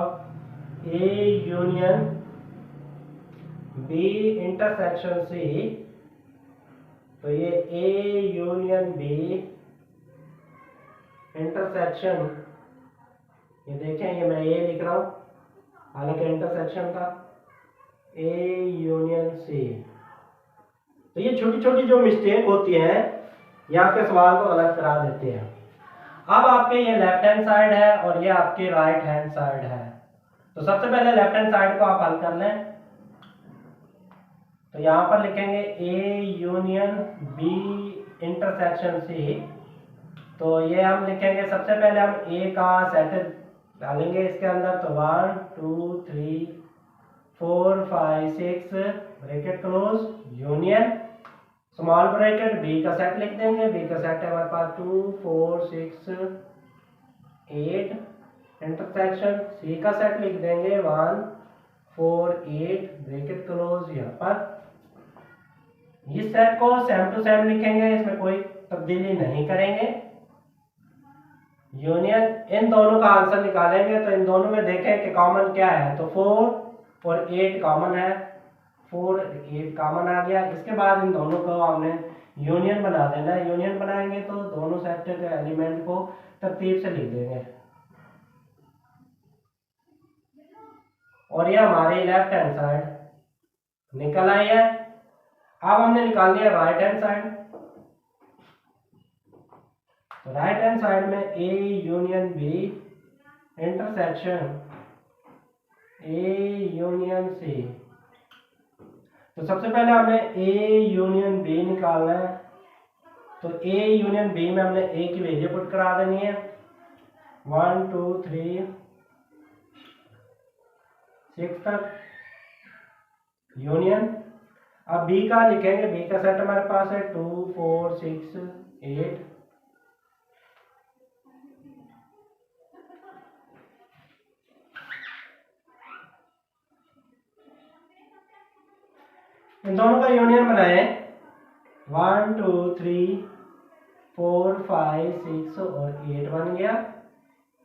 A union B intersection C. तो ये ए यूनियन बी इंटरसेक्शन, ये देखें ये मैं ए लिख रहा हूँ हालांकि इंटरसेक्शन का ए यूनियन सी। तो ये छोटी छोटी जो मिस्टेक होती है ये आपके सवाल को अलग करा देते हैं। अब आपके ये लेफ्ट हैंड साइड है और ये आपकी राइट हैंड साइड है। तो सबसे पहले लेफ्ट हैंड साइड को आप हल कर लें। तो यहाँ पर लिखेंगे A union B intersection C. तो ये हम लिखेंगे, सबसे पहले हम ए का सेट डालेंगे इसके अंदर। तो 1 2 3 4 5 6 bracket close union small bracket B का सेट लिख देंगे। बी का सेट है हमारे पास 2 4 6 8 इंटरसेक्शन। सी का सेट लिख देंगे 1 4 8 ब्रैकेट क्लोज। यहाँ पर इस सेट को सेम टू सेम लिखेंगे, इसमें कोई तब्दीली नहीं करेंगे। यूनियन इन दोनों का आंसर निकालेंगे। तो इन दोनों में देखें कि कॉमन क्या है। तो 4 और 8 कॉमन है, 4 8 कॉमन आ गया। इसके बाद इन दोनों को हमने यूनियन बना देना है। यूनियन बनाएंगे तो दोनों सेट के एलिमेंट को तरतीब से लिख देंगे और ये हमारी लेफ्ट हैंड साइड निकल आई है। अब हमने निकालनी है राइट हैंड साइड। तो राइट हैंड साइड में A union B intersection A union C. तो सबसे पहले हमें ए यूनियन बी निकालना है। तो ए यूनियन बी में हमने ए की वैल्यू पुट करा देनी है 1 2 3 6 तक यूनियन। अब बी का लिखेंगे, बी का सेट हमारे पास है 2 4 6 8। इन दोनों का यूनियन बनाए 1 2 3 4 5 6 और 8 बन गया।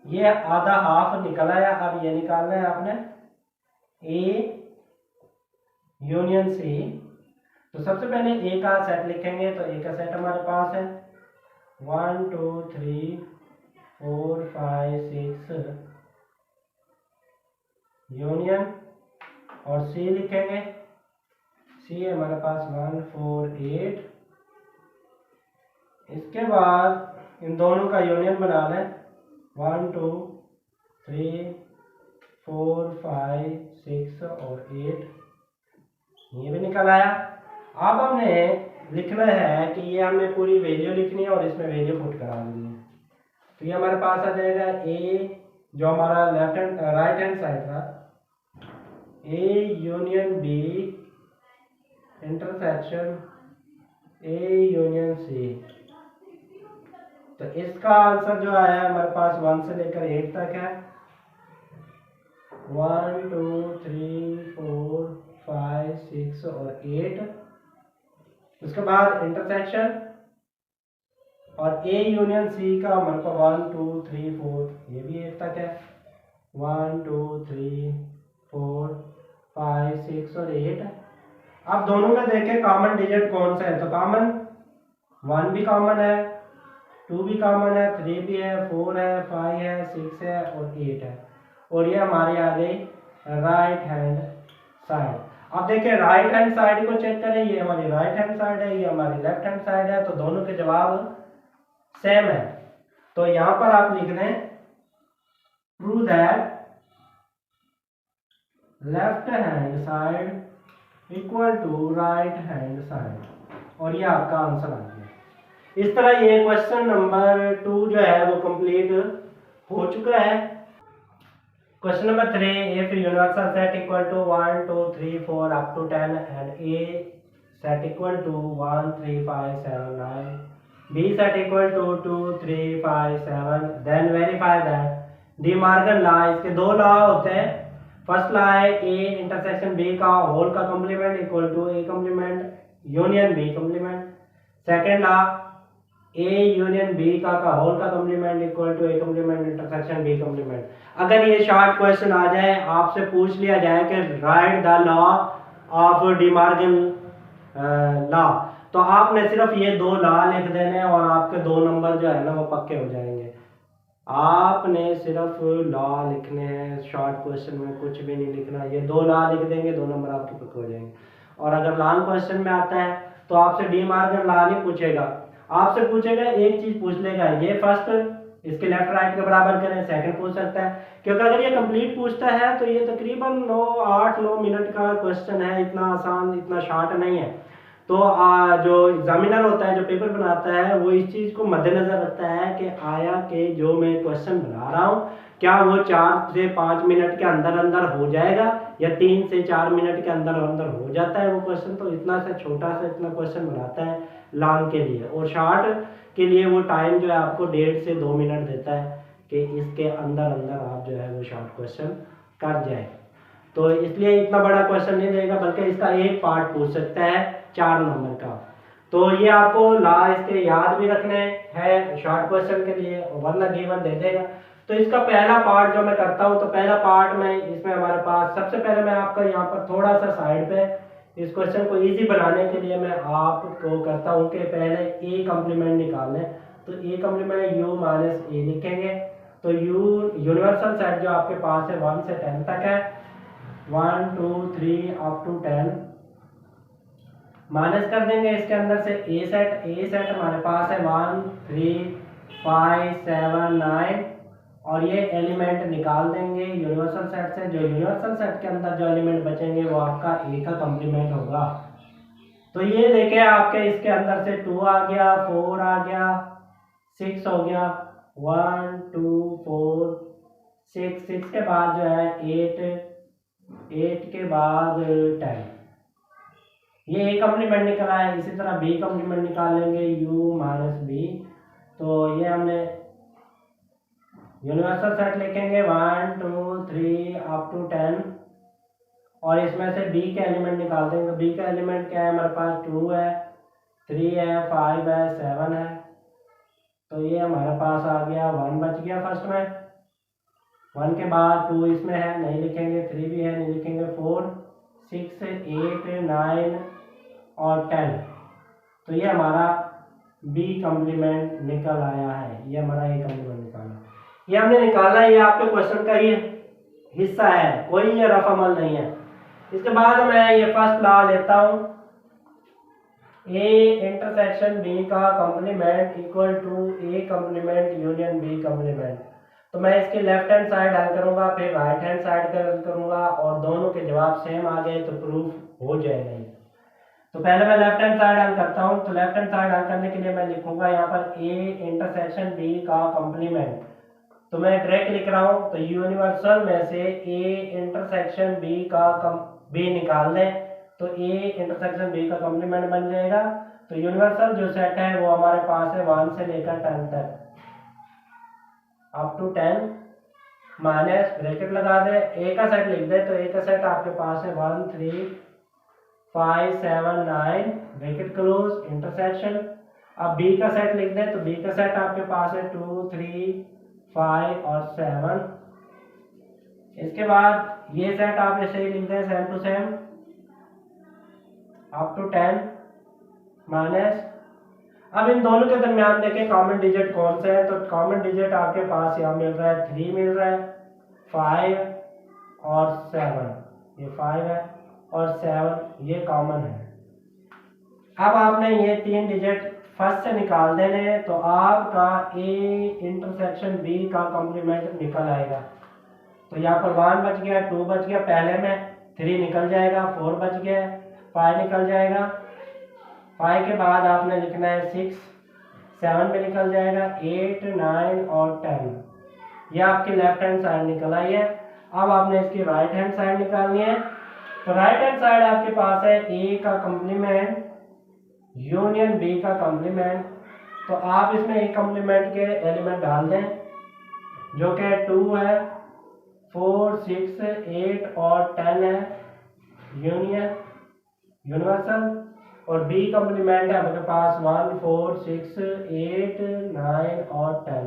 ये आधा हाफ निकल आया। अब ये निकालना है आपने ए यूनियन सी। तो सबसे पहले ए का सेट लिखेंगे। तो ए का सेट हमारे पास है 1 2 3 4 5 6 यूनियन और सी लिखेंगे। सी है हमारे पास 1 4 8। इसके बाद इन दोनों का यूनियन बना लें 1 2 3 4 5 6 और 8। ये भी निकल आया। अब हमने लिखना है कि ये हमने पूरी वैल्यू लिखनी है और इसमें वैल्यू पुट करा देनी है। तो ये हमारे पास आ जाएगा ए जो हमारा left hand right hand side था, A union B intersection A union C. तो इसका आंसर जो आया है हमारे पास 1 से लेकर 8 तक है। 1 2 3 4 5 6 और 8। उसके बाद इंटरसेक्शन और ए यूनियन सी का हमारे पास 1 2 3 4 ये भी 8 तक है। 1 2 3 4 5 6 और 8। अब दोनों में देखें कॉमन डिजिट कौन सा है। तो कॉमन 1 भी कॉमन है, 2 भी कॉमन है, 3 भी है, 4 है, 5 है, 6 है और 8 है। और ये हमारी आ गई राइट हैंड साइड। अब देखिए राइट हैंड साइड को चेक करें। ये हमारी राइट हैंड साइड है, ये हमारी लेफ्ट हैंड साइड है। तो दोनों के जवाब सेम है। तो यहां पर आप लिख दें prove that left hand side equal to right hand side. और ये आपका आंसर आ गया। इस तरह ये क्वेश्चन नंबर 2 जो है वो कंप्लीट हो चुका है। Question number 3, if universal set equal to 1 2 3 4 up to 10 and A set equal to 1 3 5 7 9, B set equal to 2 3 5 7, then verify that De Morgan law. इसके दो लॉ होते हैं। फर्स्ट लॉ है ए इंटरसेक्शन बी का whole का complement equal to A complement union B complement. Second law A union B का whole का complement equal to A complement intersection B complement. अगर ये शॉर्ट क्वेश्चन आ जाए, आपसे पूछ लिया जाए कि right the law of D Morgan law, तो आपने सिर्फ ये दो लॉ लिख देने और आपके 2 नंबर जो है ना वो पक्के हो जाएंगे। आपने सिर्फ लॉ लिखने हैं, शॉर्ट क्वेश्चन में कुछ भी नहीं लिखना। ये 2 लॉ लिख देंगे, 2 नंबर आपके पक्के हो जाएंगे। और अगर लॉन्ग क्वेश्चन में आता है तो आपसे डी मॉर्गन लॉ नहीं पूछेगा, आपसे पूछेगा एक चीज पूछ लेगा, ये फर्स्ट इसके लेफ्ट राइट के बराबर करें, सेकंड पूछ सकता है। क्योंकि अगर ये कंप्लीट पूछता है तो ये तकरीबन 8-9 मिनट का क्वेश्चन है, इतना आसान, इतना शॉर्ट नहीं है। तो जो एग्जामिनर होता है, जो पेपर बनाता है, वो इस चीज़ को मद्देनजर रखता है कि आया कि जो मैं क्वेश्चन बना रहा हूँ क्या वो 4 से 5 मिनट के अंदर अंदर हो जाएगा या 3 से 4 मिनट के अंदर अंदर हो जाता है वो क्वेश्चन। तो इतना सा छोटा सा इतना क्वेश्चन बनाता है लॉन्ग के लिए, और शॉर्ट के लिए वो टाइम जो है आपको 1.5 से 2 मिनट देता है कि इसके अंदर अंदर आप जो है वो शॉर्ट क्वेश्चन कर जाए। तो इसलिए इतना बड़ा क्वेश्चन नहीं देगा, बल्कि इसका एक पार्ट पूछ सकता है 4 नंबर का। तो ये आपको ला इसके याद भी रखने हैं शॉर्ट क्वेश्चन के लिए, वरना गिवन दे देगा। तो इसका पहला पार्ट जो मैं करता हूँ, तो पहला पार्ट में इसमें हमारे पास सबसे पहले मैं आपका यहाँ पर थोड़ा सा साइड पे इस क्वेश्चन को इजी बनाने के लिए मैं आपको करता हूँ कि पहले ए कम्प्लीमेंट निकाल लें। तो ए कम्प्लीमेंट यू माइनस ए लिखेंगे। तो यू यूनिवर्सल सेट जो आपके पास है 1 से 10 तक है, 1 2 3 अप टू 10, माइनस कर देंगे इसके अंदर से ए सेट। ए सेट हमारे पास है 1 3 5 7 9, और ये एलिमेंट निकाल देंगे यूनिवर्सल सेट से। जो यूनिवर्सल सेट के अंदर जो एलिमेंट बचेंगे वो आपका ए का कम्प्लीमेंट होगा। तो ये देखें आपके इसके अंदर से 2 आ गया, 4 आ गया, 6 हो गया, 1 2 4 6, 6 के बाद जो है 8, 8 के बाद 10, ये ए कम्प्लीमेंट निकला है। इसी तरह बी कम्प्लीमेंट निकालेंगे यू माइनस बी। तो ये हमने यूनिवर्सल सेट लिखेंगे 1 2 3 अप टू 10, और इसमें से बी के एलिमेंट निकाल देंगे। बी का एलिमेंट क्या है हमारे पास, 2 है, 3 है, 5 है, 7 है। तो ये हमारे पास आ गया 1 बच गया फर्स्ट में। 1 के बाद 2 इसमें है, नहीं लिखेंगे, 3 भी है, नहीं लिखेंगे, 4 6 8 9 और 10। तो ये हमारा बी कम्प्लीमेंट निकल आया है। ये हमारा ए कम्प्लीमेंट निकाला, ये हमने निकाला है। ये आपके क्वेश्चन का ही हिस्सा है, कोई ये रफ अमल नहीं है। इसके बाद मैं ये फर्स्ट लॉ लेता हूँ, ए इंटरसेक्शन बी का complement equal to A complement union B complement. तो मैं इसके लेफ्ट हैंड साइड हल करूंगा, फिर राइट हैंड साइड हल करूंगा, और दोनों के जवाब सेम आ गए तो प्रूफ हो जाएगा। तो पहले मैं लेफ्ट हैंड साइड हल करता हूँ। तो लेफ्ट हैंड साइड हल करने के लिए मैं लिखूंगा यहाँ पर ए इंटरसेक्शन बी का कम्प्लीमेंट। तो मैं डायरेक्ट लिख रहा हूँ, तो यूनिवर्सल में से ए इंटरसेक्शन बी का बी निकाल दें, तो ए इंटरसेक्शन बी का कम्प्लीमेंट बन जाएगा। तो यूनिवर्सल जो सेट है वो हमारे पास है 1 से लेकर 10 तक, अप टू 10, माइनस ब्रैकेट लगा दे, ए का सेट लिख दे। तो ए का सेट आपके पास है 1 3 5 7 9, ब्रैकेट क्लोज, इंटरसेक्शन। अब बी का सेट लिख दे, तो बी का सेट आपके पास है 2 3 5 और 7। इसके बाद ये सेट आप ऐसे ही लिख दें, same to same, up to 10, minus. अब इन दोनों के दरमियान देखें कॉमन डिजिट कौन सा है। तो कॉमन डिजिट आपके पास यहाँ मिल रहा है 3 मिल रहा है, 5 और 7, ये 5 है और 7 ये कॉमन है। अब आपने ये 3 डिजिट फर्स्ट से निकाल देने हैं, तो आपका ए इंटरसेक्शन बी का कॉम्प्लीमेंट निकल आएगा। तो यहाँ पर 1 बच गया, 2 बच गया, पहले में 3 निकल जाएगा, 4 बच गया, 5 निकल जाएगा, 5 के बाद आपने लिखना है 6, 7 में निकल जाएगा, 8 9 और 10। यह आपकी लेफ्ट हैंड साइड निकल आई है। अब आपने इसकी राइट हैंड साइड निकालनी है। तो राइट हैंड साइड आपके पास है ए का कॉम्प्लीमेंट यूनियन बी का कॉम्प्लीमेंट। तो आप इसमें ए कॉम्प्लीमेंट के एलिमेंट डाल दें, जो कि 2 है, 4 6 8 और 10 है, यूनियन यूनिवर्सल। और बी कॉम्प्लीमेंट है आपके पास 1 4 6 8 9 और 10।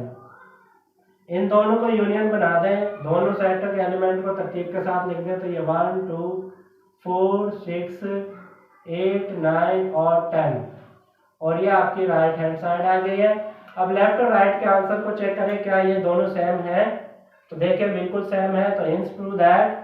इन दोनों को यूनियन बना दें, दोनों सेट के एलिमेंट को तरतीब के साथ लिख दें। तो ये 1 2 4 6 8 9 और 10, और ये आपकी राइट हैंड साइड आ गई है। अब लेफ्ट और राइट के आंसर को चेक करें, क्या ये दोनों सेम है। तो देखिए बिल्कुल सेम है। तो hence prove that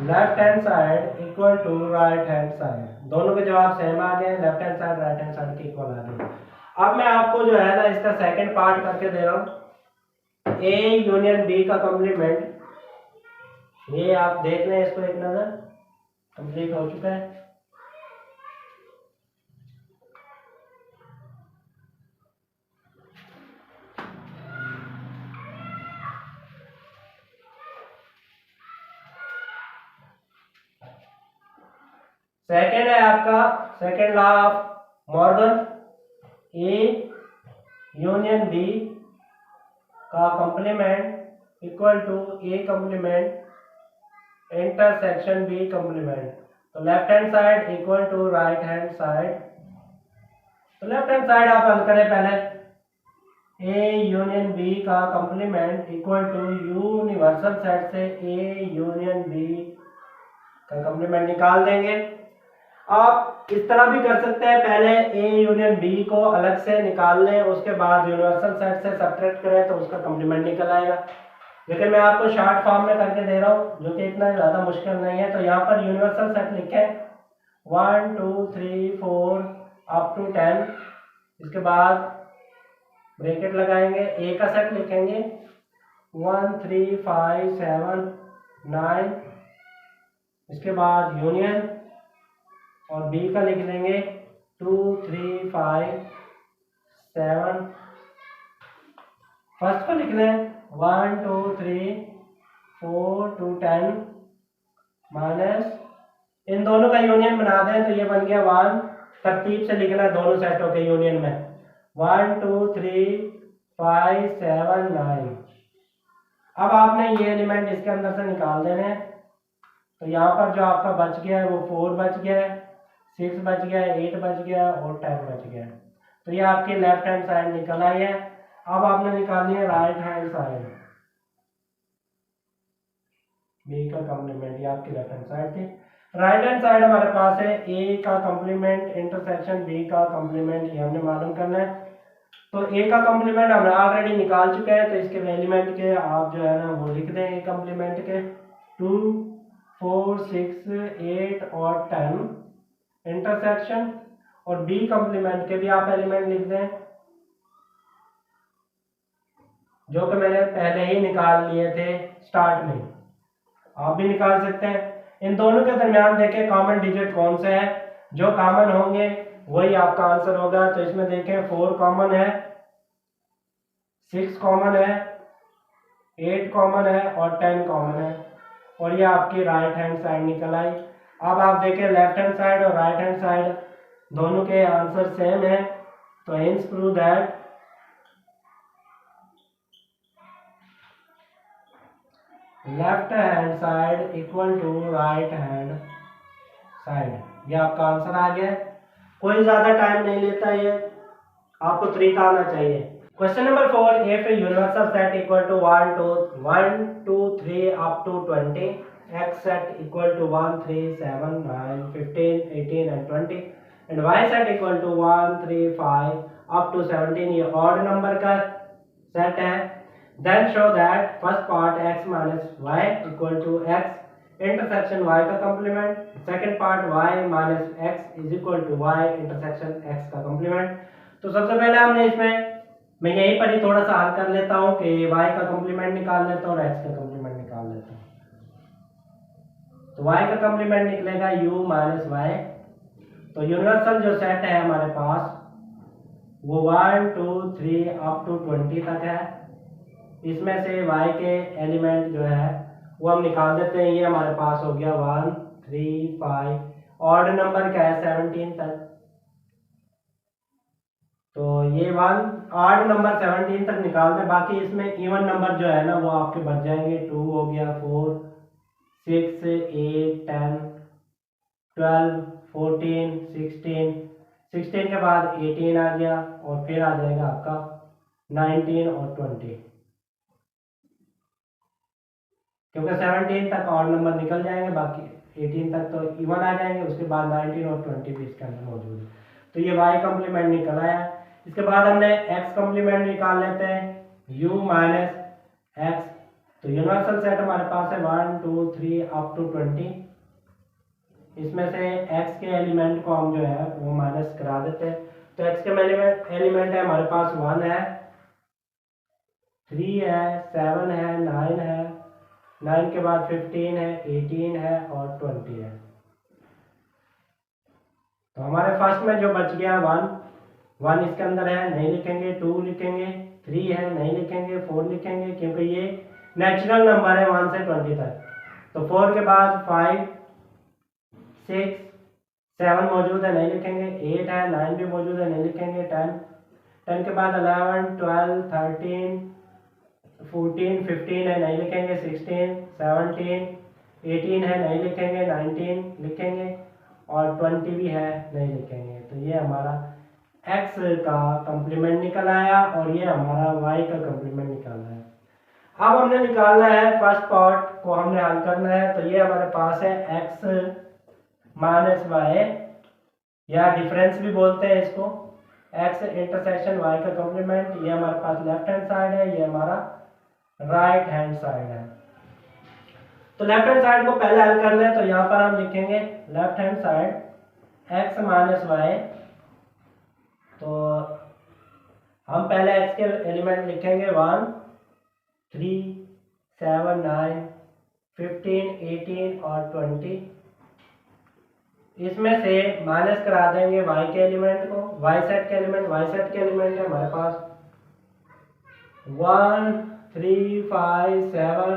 left hand side equal to right hand side. दोनों के जवाब सेम आ गए, left hand side right hand side के इक्वल आ गए। अब मैं आपको जो है ना इसका सेकंड पार्ट करके दे रहा हूँ, ए यूनियन बी का कॉम्प्लीमेंट। ये आप देख लें इसको एक नजर, कंप्लीट हो चुका है। सेकंड है आपका second law of Morgan, A union B का complement equal to A complement intersection B complement. तो left hand side equal to right hand side. तो लेफ्ट हैंड साइड आप हल करें पहले, ए यूनियन बी का complement equal to universal set से A union B का कंप्लीमेंट निकाल देंगे। आप इस तरह भी कर सकते हैं, पहले ए यूनियन बी को अलग से निकाल लें, उसके बाद यूनिवर्सल सेट से सब्ट्रैक्ट करें तो उसका कंप्लीमेंट निकल आएगा। लेकिन मैं आपको शॉर्ट फॉर्म में करके दे रहा हूँ जो कि इतना ज़्यादा मुश्किल नहीं है। तो यहाँ पर यूनिवर्सल सेट लिखें 1 2 3 4 अप टू 10, इसके बाद ब्रैकेट लगाएंगे, ए का सेट लिखेंगे 1 3 5 7 9, इसके बाद यूनियन और बी का लिख लेंगे 2 3 5 7। फर्स्ट को लिख लें 1 2 3 4 2 10 माइनस, इन दोनों का यूनियन बना दें तो ये बन गया 1। तरतीब से लिखना है दोनों सेटों के यूनियन में 1 2 3 5 7 9। अब आपने ये एलिमेंट इसके अंदर से निकाल देने हैं। तो यहाँ पर जो आपका बच गया है वो 4 बच गया है, 6 बच गया है, 8 बच गया है और 10 बच गया है। तो ये आपकी लेफ्ट हैंड साइड निकल आई है। अब आपने निकालनी है राइट हैंड साइड, बी का कंप्लीमेंट, ये आपकी लेफ्ट हैंड साइड थी। राइट हैंड साइड हमारे पास है ए का कंप्लीमेंट इंटरसेक्शन बी का कंप्लीमेंट, ये हमने मालूम करना है। तो ए का कंप्लीमेंट हमने ऑलरेडी निकाल चुके हैं, तो इसके एलिमेंट के आप जो है ना वो लिख दें ए कंप्लीमेंट के 2 4 6 8 और 10 इंटरसेक्शन, और बी कंप्लीमेंट के भी आप एलिमेंट लिख दें जो कि मैंने पहले ही निकाल लिए थे स्टार्ट में, आप भी निकाल सकते हैं। इन दोनों के दरमियान देखें कॉमन डिजिट कौन से है, जो कॉमन होंगे वही आपका आंसर होगा। तो इसमें देखें 4 कॉमन है, 6 कॉमन है, 8 कॉमन है और 10 कॉमन है, और ये आपकी राइट हैंड साइड निकल आई। अब आप देखें लेफ्ट हैंड साइड और राइट हैंड साइड दोनों के आंसर सेम है। तो hence prove that left hand side equal to right hand side, ये आपका आंसर आ गया। कोई ज्यादा टाइम नहीं लेता, ये आपको तरीका आना चाहिए। Question number 4, if universal set equal to 1 2 3 up to 20, x set equal to 1 3 7 9 15 18 and 20 and y set equal to 1 3 5 up to 17, ये ऑड नंबर का सेट है। Then show that first part x minus Y equal to x intersection y का complement, second part y minus x is equal to y intersection x का complement. तो सबसे पहले हमने इसमें, मैं यहीं पर ही थोड़ा सा हल कर लेता हूँ कि y का कंप्लीमेंट निकाल लेता हूँ और x का कंप्लीमेंट निकाल लेता हूँ। तो y का कंप्लीमेंट निकलेगा u माइनस वाई। तो यूनिवर्सल जो सेट है हमारे पास वो 1 2 3 अप टू 20 तक है। इसमें से y के एलिमेंट जो है वो हम निकाल देते हैं। ये हमारे पास हो गया 1 3 5, ऑड नंबर क्या है 17 तक। तो ये 1 ऑड नंबर 17 तक निकाल दें, बाकी इसमें इवन नंबर जो है ना वो आपके बच जाएंगे। 2 हो गया, 4 6 8 10 12 14 16, 16 के बाद 18 आ गया और फिर आ जाएगा आपका 19 और 20, क्योंकि 17 तक ऑड नंबर निकल जाएंगे, बाकी 18 तक तो इवन आ जाएंगे, उसके बाद 19 और 20 भी इसके अंदर मौजूद है। तो ये y कंप्लीमेंट निकल आया। इसके बाद हमने x कंप्लीमेंट निकाल लेते हैं u माइनस x। तो यूनिवर्सल सेट हमारे पास है 1 2 3 अप टू 20, इसमें से x के एलिमेंट को हम जो है वो माइनस करा देते हैं। तो x के एलिमेंट है हमारे पास 1 है, 3 है, 7 है, 9 है, 9 के बाद 15 है, 18 है और 20 है। तो हमारे फर्स्ट में जो बच गया 1 इसके अंदर है, नहीं लिखेंगे, 2 लिखेंगे, 3 है नहीं लिखेंगे, 4 लिखेंगे क्योंकि ये नेचुरल नंबर है 1 से 20 तक। तो 4 के बाद 5 6 7 मौजूद है, नहीं लिखेंगे, 8 है, 9 भी मौजूद है, नहीं लिखेंगे, 10 के बाद 11 12 13 14 15 है, नहीं लिखेंगे, 16 17 18 है नहीं लिखेंगे, 19 लिखेंगे और 20 भी है नहीं लिखेंगे। तो ये हमारा x का कम्प्लीमेंट निकल आया और ये हमारा y का कम्प्लीमेंट निकल आया। अब हमने निकालना है फर्स्ट पार्ट को हमने हल करना है। तो ये हमारे पास है x माइनस वाई, या डिफरेंस भी बोलते हैं इसको, x इंटरसेक्शन y का कॉम्प्लीमेंट। ये हमारे पास लेफ्ट हैंड साइड है, ये हमारा राइट हैंड साइड है। तो लेफ्ट हैंड साइड को पहले हल कर लें। तो यहाँ पर हम लिखेंगे left hand side x minus Y. तो हम पहले x के एलिमेंट लिखेंगे 1 3 7 9 15 18 और 20। इसमें से माइनस करा देंगे y के एलिमेंट को, y सेट के एलिमेंट। y सेट के एलिमेंट है हमारे पास 1 3 5 7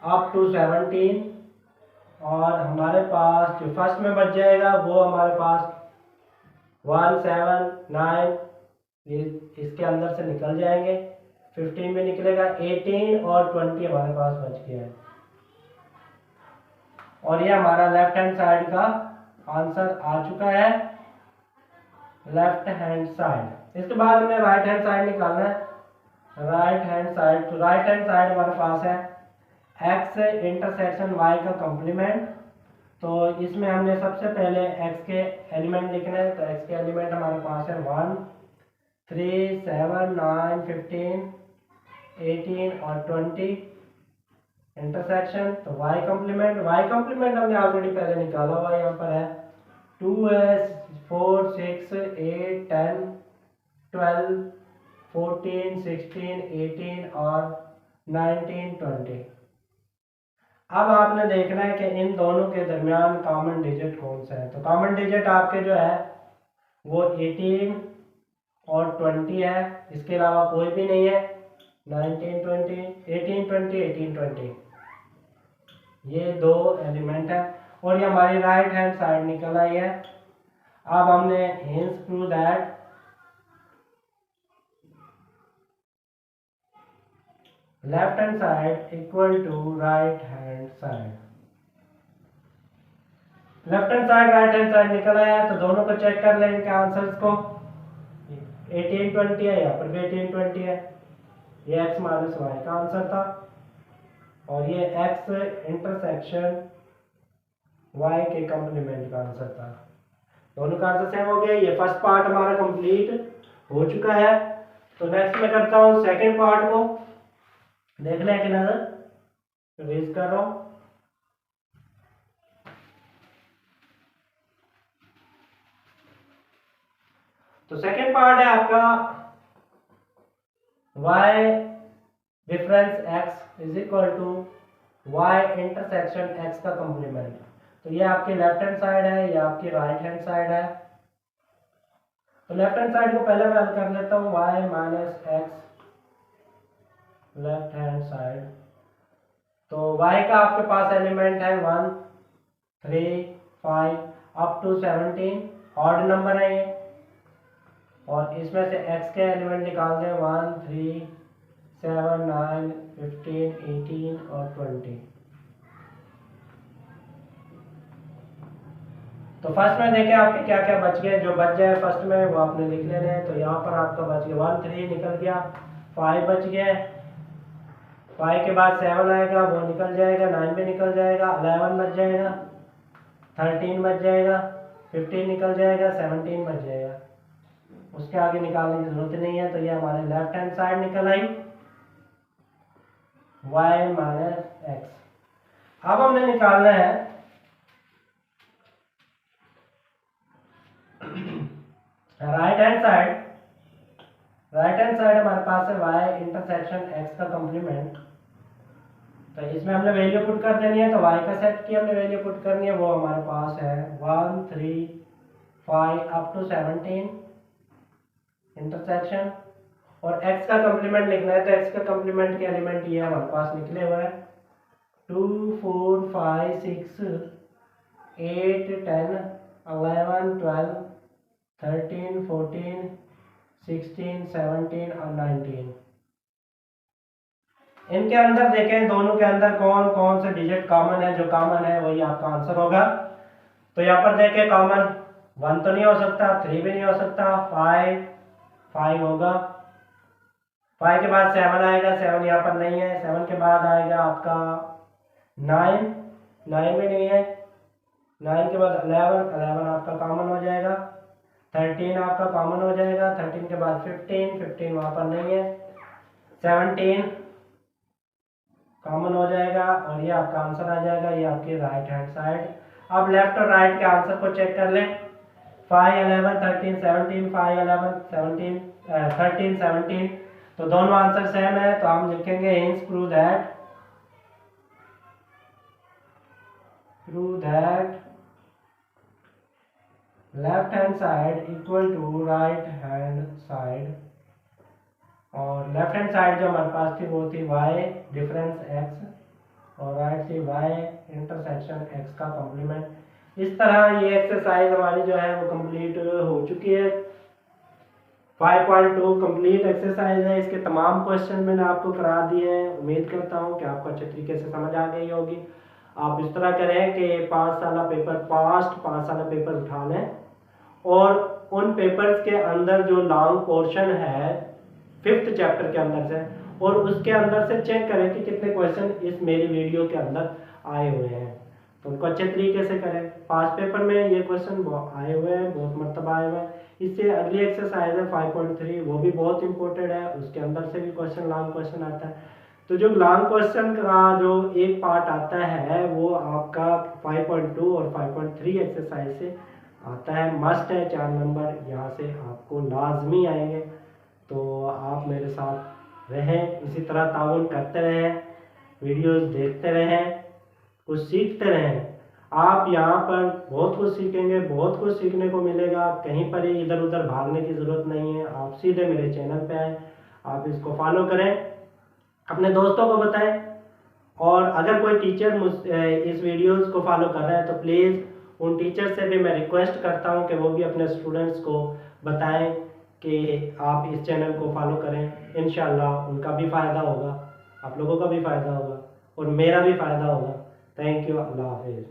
अप टू 17। और हमारे पास जो फर्स्ट में बच जाएगा वो हमारे पास 1 7 9, ये इसके अंदर से निकल जाएंगे, 15 में निकलेगा, 18 और 20 हमारे पास बच गया है। और ये हमारा लेफ्ट हैंड साइड का आंसर आ चुका है, लेफ्ट हैंड साइड। इसके बाद हमने राइट हैंड साइड निकालना है। राइट हैंड साइड, तो राइट हैंड साइड हमारे पास है x इंटरसेक्शन y का कॉम्प्लीमेंट। तो इसमें हमने सबसे पहले x के एलिमेंट लिखना है। तो x के एलिमेंट हमारे पास है 1 3 7 9 15 18 और 20 इंटरसेक्शन। तो y कॉम्प्लीमेंट, y कॉम्प्लीमेंट हमने ऑलरेडी पहले निकाला हुआ, यहाँ पर है 2 4 6 8 10 12 14 16 18 और 19 20। अब आपने देखना है कि इन दोनों के दरमियान कॉमन डिजिट कौन सा है। तो कॉमन डिजिट आपके जो है वो 18 और 20 है, इसके अलावा कोई भी नहीं है। 19 20 18 20 18 20 ये दो एलिमेंट है और ये हमारी राइट हैंड साइड निकल आई है। अब हमने hence prove that left hand side equal to right hand side. Left hand side right hand side निकल आया, तो दोनों को चेक कर लें इनके आंसर्स को। 18 20 है, यहाँ पर भी 18 20 है। ये x माइनस वाई का आंसर था और ये x इंटरसेक्शन y के कॉम्प्लीमेंट का आंसर था। दोनों का आंसर सेम हो गया। ये फर्स्ट पार्ट हमारा कंप्लीट हो चुका है। तो नेक्स्ट मैं करता हूँ सेकंड पार्ट को। देखने की नजर रेज कर रहा हूँ। तो सेकंड पार्ट है आपका y difference x is equal to y intersection x का कॉम्प्लीमेंट। तो ये आपकी लेफ्ट हैंड साइड है, ये आपकी राइट हैंड साइड है। तो लेफ्ट हैंड साइड को पहले मैं हल कर लेता हूँ, y minus x left hand side. तो y का आपके पास एलिमेंट है 1 3 5 अप टू 17, ऑड नंबर है ये। और इसमें से x के एलिमेंट निकाल दें 1 3 7 9 15 18 और 20। तो फर्स्ट में देखें आपके क्या क्या बच गए। जो बच जाए फर्स्ट में वो आपने लिख लेने हैं। तो यहाँ पर आपका बच गया 1 3 निकल गया, 5 बच गया, 5 के बाद 7 आएगा वो निकल जाएगा, 9 भी निकल जाएगा, 11 बच जाएगा, 13 बच जाएगा, 15 निकल जाएगा, 17 बच जाएगा। उसके आगे निकालने की जरूरत नहीं है। तो ये हमारे लेफ्ट हैंड साइड निकल आई y माइनस एक्स। अब हमने निकालना है right hand side. Right hand side हमारे पास है y इंटरसेक्शन x का कॉम्प्लीमेंट। तो इसमें हमने वैल्यू पुट कर देनी है। तो y का सेट की हमने वैल्यू पुट करनी है, वो हमारे पास है 1 3 5 अप टू 17 इंटरसेक्शन। और x का कॉम्प्लीमेंट लिखना है। तो x का कॉम्प्लीमेंट के एलिमेंट ये हमारे पास निकले हुए हैं 2 4 5 6 8 10 11 12 13 14 16 17 और 19। इनके अंदर देखें, दोनों के अंदर कौन कौन से डिजिट कॉमन है, जो कॉमन है वही आपका आंसर होगा। तो यहाँ पर देखें कॉमन 1 तो नहीं हो सकता, 3 भी नहीं हो सकता, 5 होगा, 5 के बाद 7 आएगा, 7 यहाँ पर नहीं है, 7 के बाद आएगा आपका 9 भी नहीं है, 9 के बाद 11 आपका कॉमन हो जाएगा, 13 आपका कॉमन हो जाएगा, 13 के बाद 15 वहाँ पर नहीं है, 17 कॉमन हो जाएगा और ये आपका आंसर आ जाएगा, ये आपकी राइट हैंड साइड। अब लेफ्ट और राइट के आंसर को चेक कर लें। 5 11 13 17, 5 11 17 13 17, तो दोनों आंसर सेम है। तो हम लिखेंगे hence prove that left hand side equal to right hand side, और लेफ्ट हैंड साइड जो हमारे पास थी वो थी y डिफरेंस x और राइट थी y इंटरसेक्शन x का कॉम्प्लीमेंट। इस तरह ये एक्सरसाइज हमारी जो है वो कंप्लीट हो चुकी है। 5.2 कंप्लीट एक्सरसाइज है। इसके तमाम क्वेश्चन मैंने आपको करा दिए हैं। उम्मीद करता हूँ कि आपको अच्छे तरीके से समझ आ गई होगी। आप इस तरह करें कि 5 साल पेपर पास्ट 5 साल पेपर उठा लें और उन पेपर्स के अंदर जो लॉन्ग पोर्शन है 5th चैप्टर के अंदर से, और उसके अंदर से चेक करें कि कितने क्वेश्चन इस मेरी वीडियो के अंदर आए हुए हैं। तो उनको अच्छे तरीके से करें। पास पेपर में ये क्वेश्चन आए हुए हैं, बहुत मरतबा आए हुए हैं। इससे अगली एक्सरसाइज है 5.3, वो भी बहुत इंपॉर्टेंट है। उसके अंदर से भी क्वेश्चन लॉन्ग क्वेश्चन आता है। तो जो लॉन्ग क्वेश्चन का जो एक पार्ट आता है वो आपका 5.2 और 5.3 एक्सरसाइज से आता है। मस्ट है, 4 नंबर यहाँ से आपको लाजमी आएंगे। तो आप मेरे साथ रहें, इसी तरह ताउन करते रहें, वीडियोस देखते रहें, कुछ सीखते रहें। आप यहाँ पर बहुत कुछ सीखेंगे, बहुत कुछ सीखने को मिलेगा। कहीं पर ही इधर उधर भागने की ज़रूरत नहीं है। आप सीधे मेरे चैनल पे आए, आप इसको फॉलो करें, अपने दोस्तों को बताएं। और अगर कोई टीचर इस वीडियोस को फॉलो कर रहा है तो प्लीज़ उन टीचर से भी मैं रिक्वेस्ट करता हूँ कि वो भी अपने स्टूडेंट्स को बताएं कि आप इस चैनल को फॉलो करें। इंशाल्लाह उनका भी फ़ायदा होगा, आप लोगों का भी फ़ायदा होगा और मेरा भी फ़ायदा होगा। Thank you. अल्लाह हाफिज़।